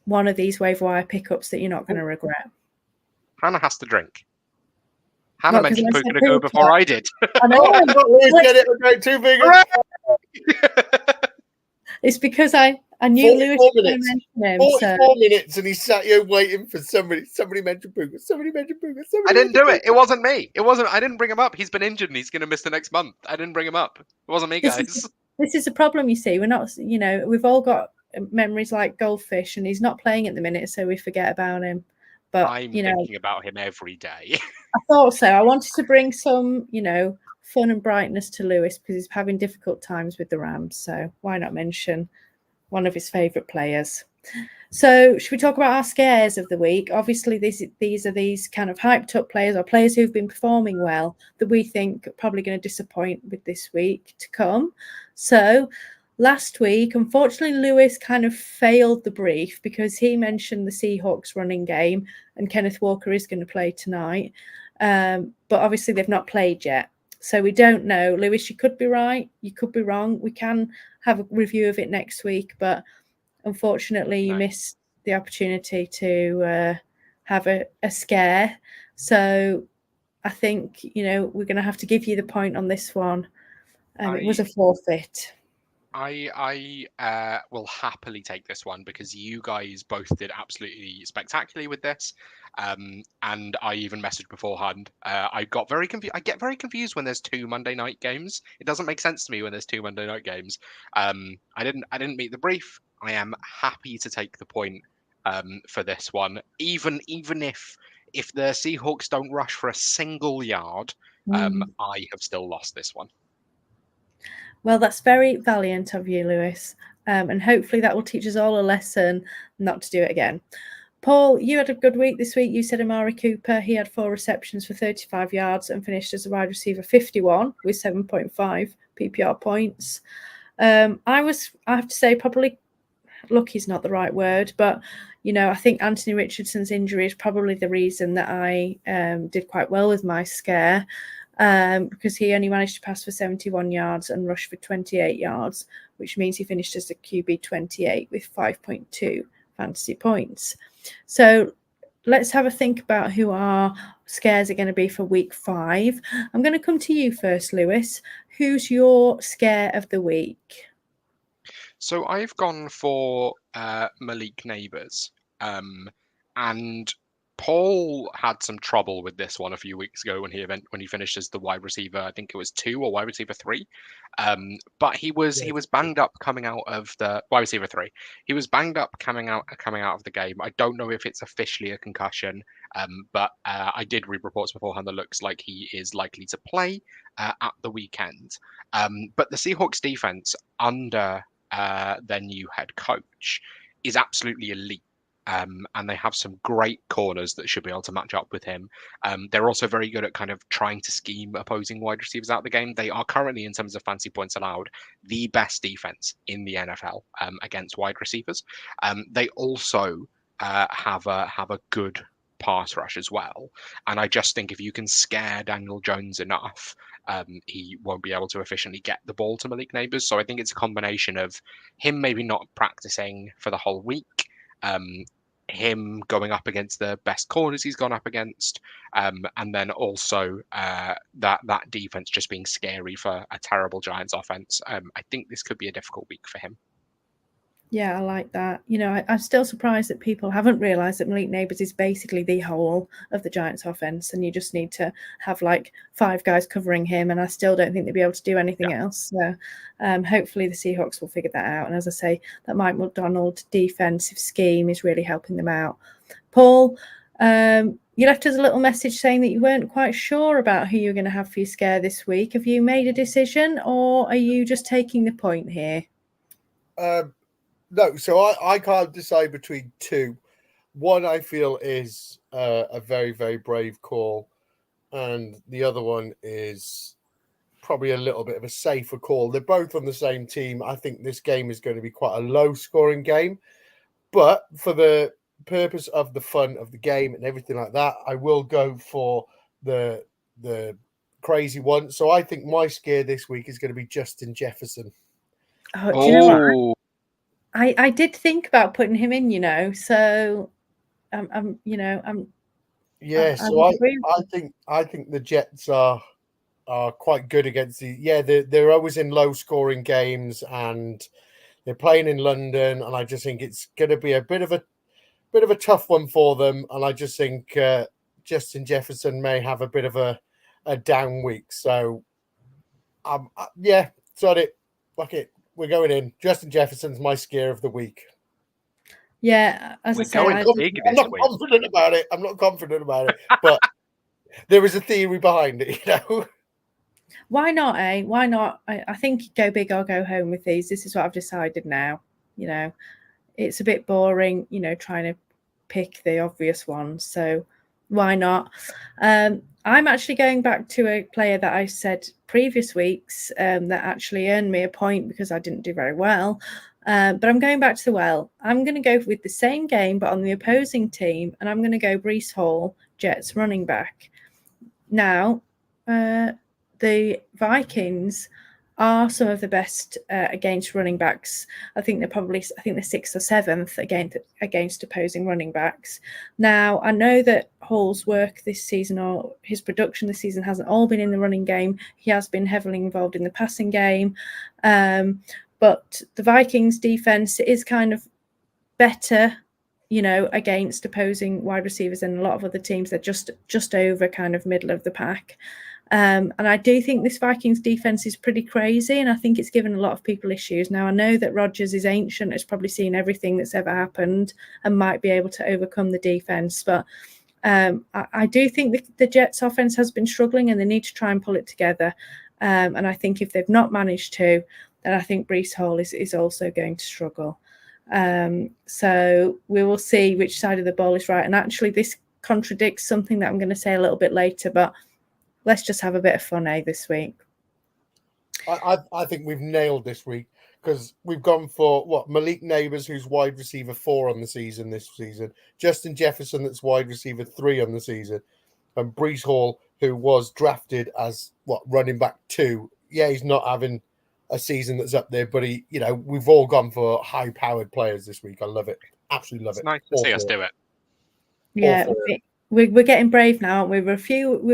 one of these waiver wire pickups that you're not going to regret. Hannah has to drink. Hannah mentioned puka to go before I did. I know. Get it too big. It's because I knew Lewis was going to mention him. 44 minutes, and he sat here waiting for somebody. Somebody mentioned puka. Somebody mentioned puka. I didn't do it. It wasn't me. I didn't bring him up. He's been injured and he's going to miss the next month. I didn't bring him up. It wasn't me, guys. This is a problem, you see. We're not, we've all got memories like goldfish, and he's not playing at the minute, so we forget about him. But I'm thinking about him every day. I thought so. I wanted to bring some, fun and brightness to Lewis because he's having difficult times with the Rams. So why not mention one of his favourite players? So should we talk about our scares of the week? Obviously, these are these kind of hyped up players or players who've been performing well that we think are probably going to disappoint with this week to come. So last week, unfortunately, Lewis kind of failed the brief because he mentioned the Seahawks running game and Kenneth Walker is going to play tonight. But obviously they've not played yet. So we don't know. Lewis, you could be right. You could be wrong. We can have a review of it next week. But unfortunately, you missed the opportunity to have a scare. So I think, we're going to have to give you the point on this one. It was a forfeit. I will happily take this one because you guys both did absolutely spectacularly with this. And I even messaged beforehand. I got very confused. I get very confused when there's 2 Monday night games. It doesn't make sense to me when there's 2 Monday night games. I didn't meet the brief. I am happy to take the point for this one, even if the Seahawks don't rush for a single yard, I have still lost this one. Well, that's very valiant of you, Lewis. And hopefully that will teach us all a lesson not to do it again. Paul, you had a good week this week. You said Amari Cooper. He had 4 receptions for 35 yards and finished as a wide receiver 51 with 7.5 PPR points. I have to say, probably lucky's not the right word, but I think Anthony Richardson's injury is probably the reason that I did quite well with my scare. Because he only managed to pass for 71 yards and rush for 28 yards, which means he finished as a QB 28 with 5.2 fantasy points. So let's have a think about who our scares are going to be for week 5. I'm going to come to you first, Lewis. Who's your scare of the week? So I've gone for Malik Neighbours. And Paul had some trouble with this one a few weeks ago when he finished as the wide receiver. I think it was 2 or wide receiver 3. But he was banged up coming out of the wide receiver 3. He was banged up coming out of the game. I don't know if it's officially a concussion, but I did read reports beforehand that looks like he is likely to play at the weekend. But the Seahawks defense under their new head coach is absolutely elite. And they have some great corners that should be able to match up with him. They're also very good at kind of trying to scheme opposing wide receivers out of the game. They are currently, in terms of fantasy points allowed, the best defense in the NFL against wide receivers. They also have a good pass rush as well. And I just think if you can scare Daniel Jones enough, he won't be able to efficiently get the ball to Malik Neighbours. So I think it's a combination of him maybe not practicing for the whole week, him going up against the best corners he's gone up against, and then also that defense just being scary for a terrible Giants offense. I think this could be a difficult week for him. Yeah, I like that. I'm still surprised that people haven't realised that Malik Neighbours is basically the whole of the Giants offense, and you just need to have like 5 guys covering him, and I still don't think they'll be able to do anything else. So hopefully the Seahawks will figure that out. And as I say, that Mike McDonald defensive scheme is really helping them out. Paul, you left us a little message saying that you weren't quite sure about who you're going to have for your scare this week. Have you made a decision, or are you just taking the point here? No, so I can't decide between 2. One I feel is a very, very brave call, and the other one is probably a little bit of a safer call. They're both on the same team. I think this game is going to be quite a low-scoring game, but for the purpose of the fun of the game and everything like that, I will go for the crazy one. So I think my scare this week is going to be Justin Jefferson. Oh, do you know what? I did think about putting him in, so I'm I think the Jets are quite good against they're always in low scoring games and they're playing in London, and I just think it's going to be a bit of a tough one for them, and I just think Justin Jefferson may have a bit of a down week. So sod it, fuck it. we're going in. Justin Jefferson's my scare of the week. Yeah, as We're I say, going big I'm this not week. confident about it. I'm not confident about it, but there is a theory behind it, you know. why not, eh? Why not? I think go big or go home with these. This is what I've decided now. You know, it's a bit boring, you know, trying to pick the obvious ones. So why not? I'm actually going back to a player that I said previous weeks that actually earned me a point because I didn't do very well. But I'm going back to the well. I'm going to go with the same game, but on the opposing team, and I'm going to go Breece Hall, Jets running back. Now, the Vikings are some of the best against running backs. I think they're 6th or 7th against opposing running backs. Now, I know that Hall's work this season or his production this season hasn't all been in the running game. He has been heavily involved in the passing game. But the Vikings defense is kind of better, you know, against opposing wide receivers than a lot of other teams. They're just over kind of middle of the pack. And I do think this Vikings defense is pretty crazy, and I think it's given a lot of people issues. Now, I know that Rodgers is ancient, has probably seen everything that's ever happened and might be able to overcome the defense, but I do think the Jets offense has been struggling and they need to try and pull it together. And I think if they've not managed to, then I think Breece Hall is also going to struggle. So we will see which side of the ball is right. And actually, this contradicts something that I'm going to say a little bit later, but let's just have a bit of fun, this week. I think we've nailed this week because we've gone for Malik Neighbors, who's wide receiver 4 on the season this season, Justin Jefferson, that's wide receiver 3 on the season, and Breece Hall, who was drafted as running back 2. Yeah, he's not having a season that's up there, but we've all gone for high-powered players this week. I love it, absolutely love it. It's nice to see us do it. Yeah, we're getting brave now, aren't we? We're a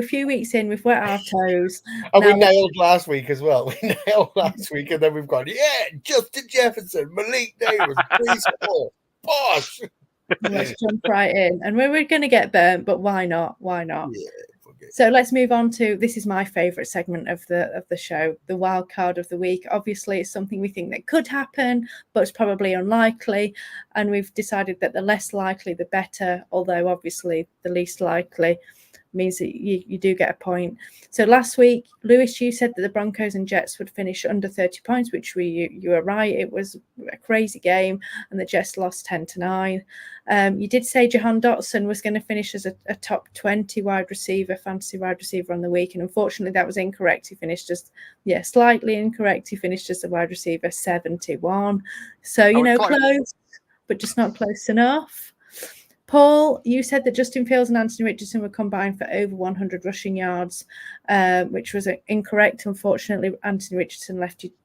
few weeks in. We've wet our toes. And we nailed last week as well. We nailed last week, and then we've gone, Justin Jefferson, Malik Neighbors, Breece Hall, bosh. Let's jump right in. And we're going to get burnt, but why not? Why not? Yeah. So let's move on to, this is my favourite segment of the show, the wild card of the week. Obviously, it's something we think that could happen, but it's probably unlikely. And we've decided that the less likely, the better, although obviously the least likely means that you do get a point. So last week, Lewis, you said that the Broncos and Jets would finish under 30 points, which you were right. It was a crazy game, and the Jets lost 10-9. You did say Jahan Dotson was going to finish as a top 20 fantasy wide receiver on the week, and unfortunately that was incorrect. He finished slightly incorrect. He finished as a wide receiver 71. So, close, but just not close enough. Paul, you said that Justin Fields and Anthony Richardson would combine for over 100 rushing yards, which was incorrect. Unfortunately, Anthony Richardson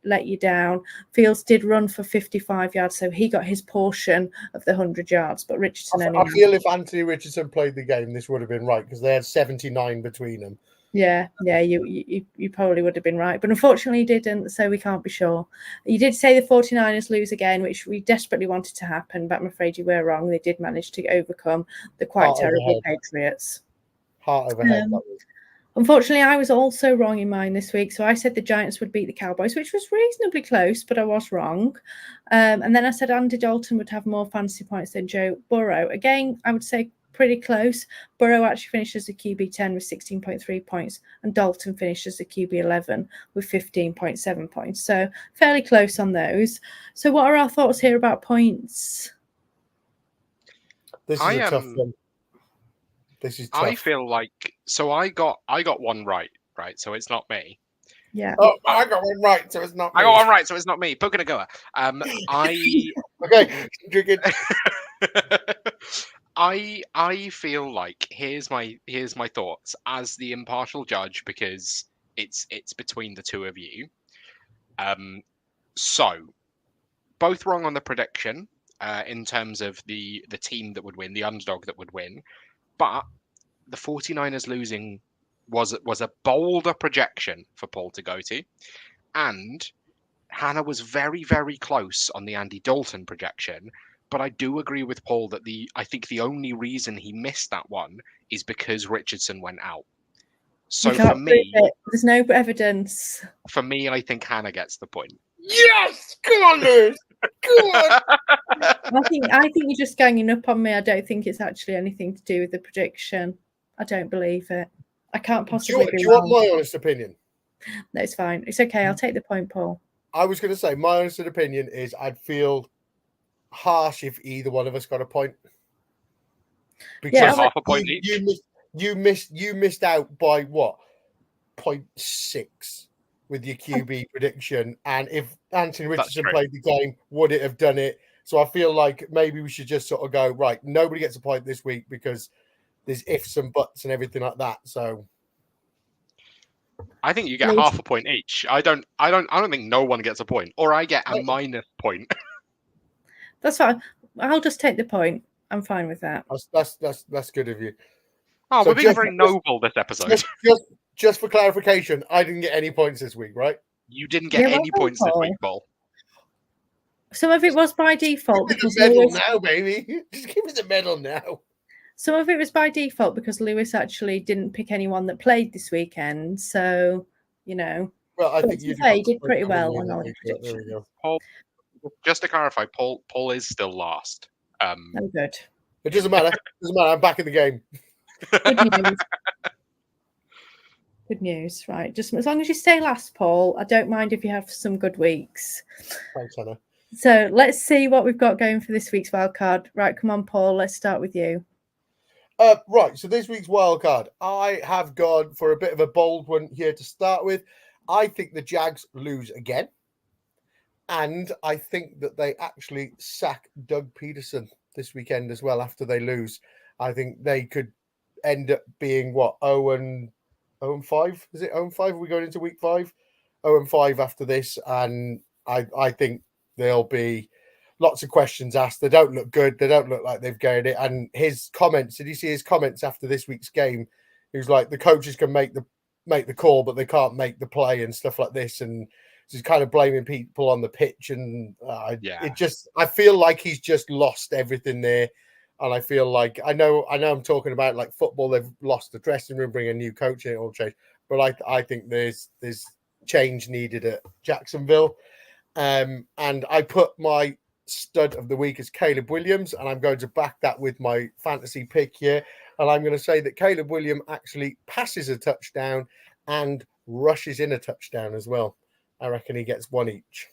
let you down. Fields did run for 55 yards, so he got his portion of the 100 yards, but Richardson only... I feel if Anthony Richardson played the game, this would have been right, because they had 79 between them. Yeah, you probably would have been right. But unfortunately, you didn't, so we can't be sure. You did say the 49ers lose again, which we desperately wanted to happen, but I'm afraid you were wrong. They did manage to overcome the quite terrible Patriots. Heart over head. Unfortunately, I was also wrong in mine this week. So I said the Giants would beat the Cowboys, which was reasonably close, but I was wrong. And then I said Andy Dalton would have more fantasy points than Joe Burrow. Again, I would say pretty close. Burrow actually finished as a QB 10 with 16.3 points, and Dalton finished as a QB 11 with 15.7 points. So fairly close on those. So what are our thoughts here about points? This is a tough one. This is tough. I feel like I got one right, so it's not me. Yeah. Oh, I got one right, so it's not me. I got one right, so it's not me. Book and a goer. Okay, drinking. I feel like here's my thoughts as the impartial judge, because it's between the two of you. So both wrong on the prediction in terms of the team that would win, the underdog that would win, but the 49ers losing was a bolder projection for Paul to go to, and Hannah was very, very close on the Andy Dalton projection. But I do agree with Paul that I think the only reason he missed that one is because Richardson went out. So for me, there's no evidence. For me, I think Hannah gets the point. Yes! Come on, Lewis! Come on! I think you're just ganging up on me. I don't think it's actually anything to do with the prediction. I don't believe it. I can't Do possibly you be want wrong. my honest opinion? No, it's fine. It's okay. I'll take the point, Paul. I was going to say my honest opinion is I'd feel harsh if either one of us got a point. Because half a point each. You missed out by what? 0.6 with your QB prediction, and if Anthony Richardson played the game, would it have done it? So I feel like maybe we should just sort of go right. Nobody gets a point this week because there's ifs and buts and everything like that. So I think you get half a point each. I don't think no one gets a point, or I get a minus point. That's fine. I'll just take the point. I'm fine with that. That's good of you. Oh, so we're being very noble this episode. Just for clarification, I didn't get any points this week, right? You didn't get any points this week, Paul. Some of it was by default because the medal now, baby. Just give me the medal now. Some of it was by default because Lewis actually didn't pick anyone that played this weekend. So, well, I think you did pretty well on all the predictions. Paul, just to clarify, Paul is still last. Oh, good. It doesn't matter. I'm back in the game. Good news. Good news, right? Just as long as you stay last, Paul, I don't mind if you have some good weeks. Thanks, Hannah. So let's see what we've got going for this week's wildcard. Right, come on, Paul. Let's start with you. Right, so this week's wildcard, I have gone for a bit of a bold one here to start with. I think the Jags lose again. And I think that they actually sack Doug Peterson this weekend as well after they lose. I think they could end up being, 0-5? Is it 0-5? Are we going into week 5? 0-5 after this. And I think there'll be lots of questions asked. They don't look good. They don't look like they've gained it. And his comments, did you see his comments after this week's game? He was like, the coaches can make the call, but they can't make the play and stuff like this. And he's kind of blaming people on the pitch. And I feel like he's just lost everything there. And I feel like, I know I'm talking about like football. They've lost the dressing room, bring a new coach and it all changed. But I think there's change needed at Jacksonville. And I put my stud of the week as Caleb Williams, and I'm going to back that with my fantasy pick here. And I'm going to say that Caleb Williams actually passes a touchdown and rushes in a touchdown as well. I reckon he gets one each.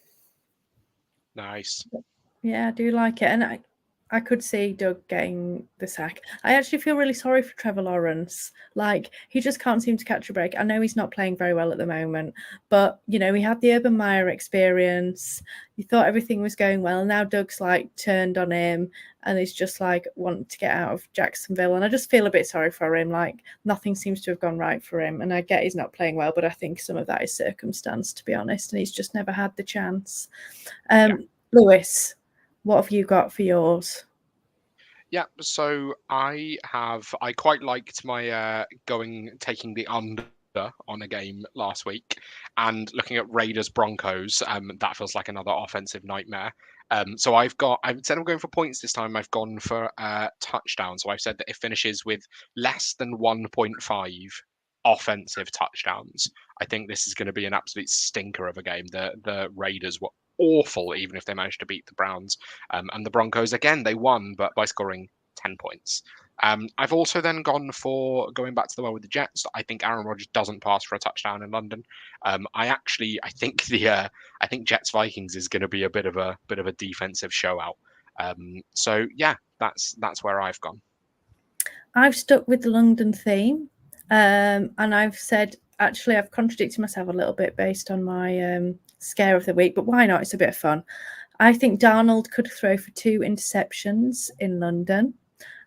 Nice. Yeah, I do like it. And I could see Doug getting the sack. I actually feel really sorry for Trevor Lawrence. Like, he just can't seem to catch a break. I know he's not playing very well at the moment, but, he had the Urban Meyer experience. You thought everything was going well. And now Doug's, turned on him and he's just, wanting to get out of Jacksonville. And I just feel a bit sorry for him. Nothing seems to have gone right for him. And I get he's not playing well, but I think some of that is circumstance, to be honest. And he's just never had the chance. Lewis, what have you got for yours? Yeah, so I quite liked my taking the under on a game last week, and looking at Raiders Broncos. That feels like another offensive nightmare. So instead of going for points this time, I've gone for touchdown. So I've said that it finishes with less than 1.5 offensive touchdowns. I think this is going to be an absolute stinker of a game. The Raiders were awful, even if they managed to beat the Browns. And the Broncos, again, they won, but by scoring 10 points. I've also then gone for going back to the well with the Jets. I think Aaron Rodgers doesn't pass for a touchdown in London. I think Jets Vikings is going to be a bit of a defensive show out. So yeah, that's where I've gone. I've stuck with the London theme, and I've said, actually, I've contradicted myself a little bit based on my scare of the week, but why not? It's a bit of fun. I think Darnold could throw for 2 interceptions in London.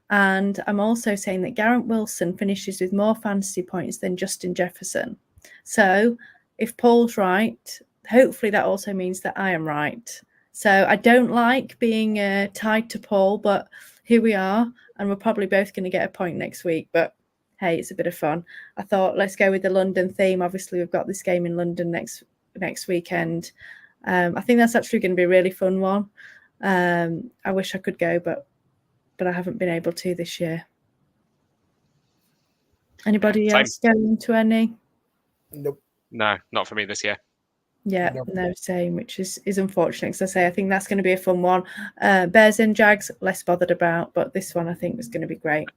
And I'm also saying that Garrett Wilson finishes with more fantasy points than Justin Jefferson. So if Paul's right, hopefully that also means that I am right. So I don't like being tied to Paul, but here we are. And we're probably both going to get a point next week. But hey, it's a bit of fun. I thought, let's go with the London theme. Obviously, we've got this game in London next weekend. I think that's actually going to be a really fun one. I wish I could go, but I haven't been able to this year. Anybody else going to any? Nope. No, not for me this year. Yeah, No. no, same, which is unfortunate. Because I say, I think that's going to be a fun one. Bears and Jags, less bothered about, but this one I think was going to be great.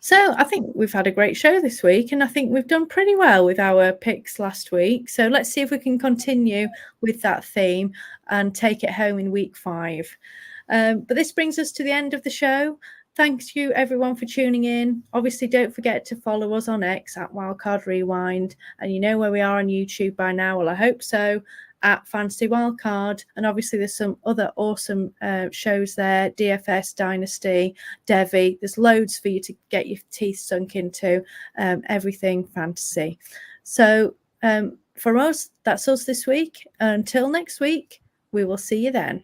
So I think we've had a great show this week, and I think we've done pretty well with our picks last week. So let's see if we can continue with that theme and take it home in week 5. But this brings us to the end of the show. Thanks you everyone for tuning in. Obviously, don't forget to follow us on X at Wildcard Rewind, and you know where we are on YouTube by now. Well, I hope so. At Fantasy Wildcard, and obviously there's some other awesome shows there, DFS, Dynasty, Devi. There's loads for you to get your teeth sunk into, everything fantasy. So for us, that's us this week. Until next week, we will see you then.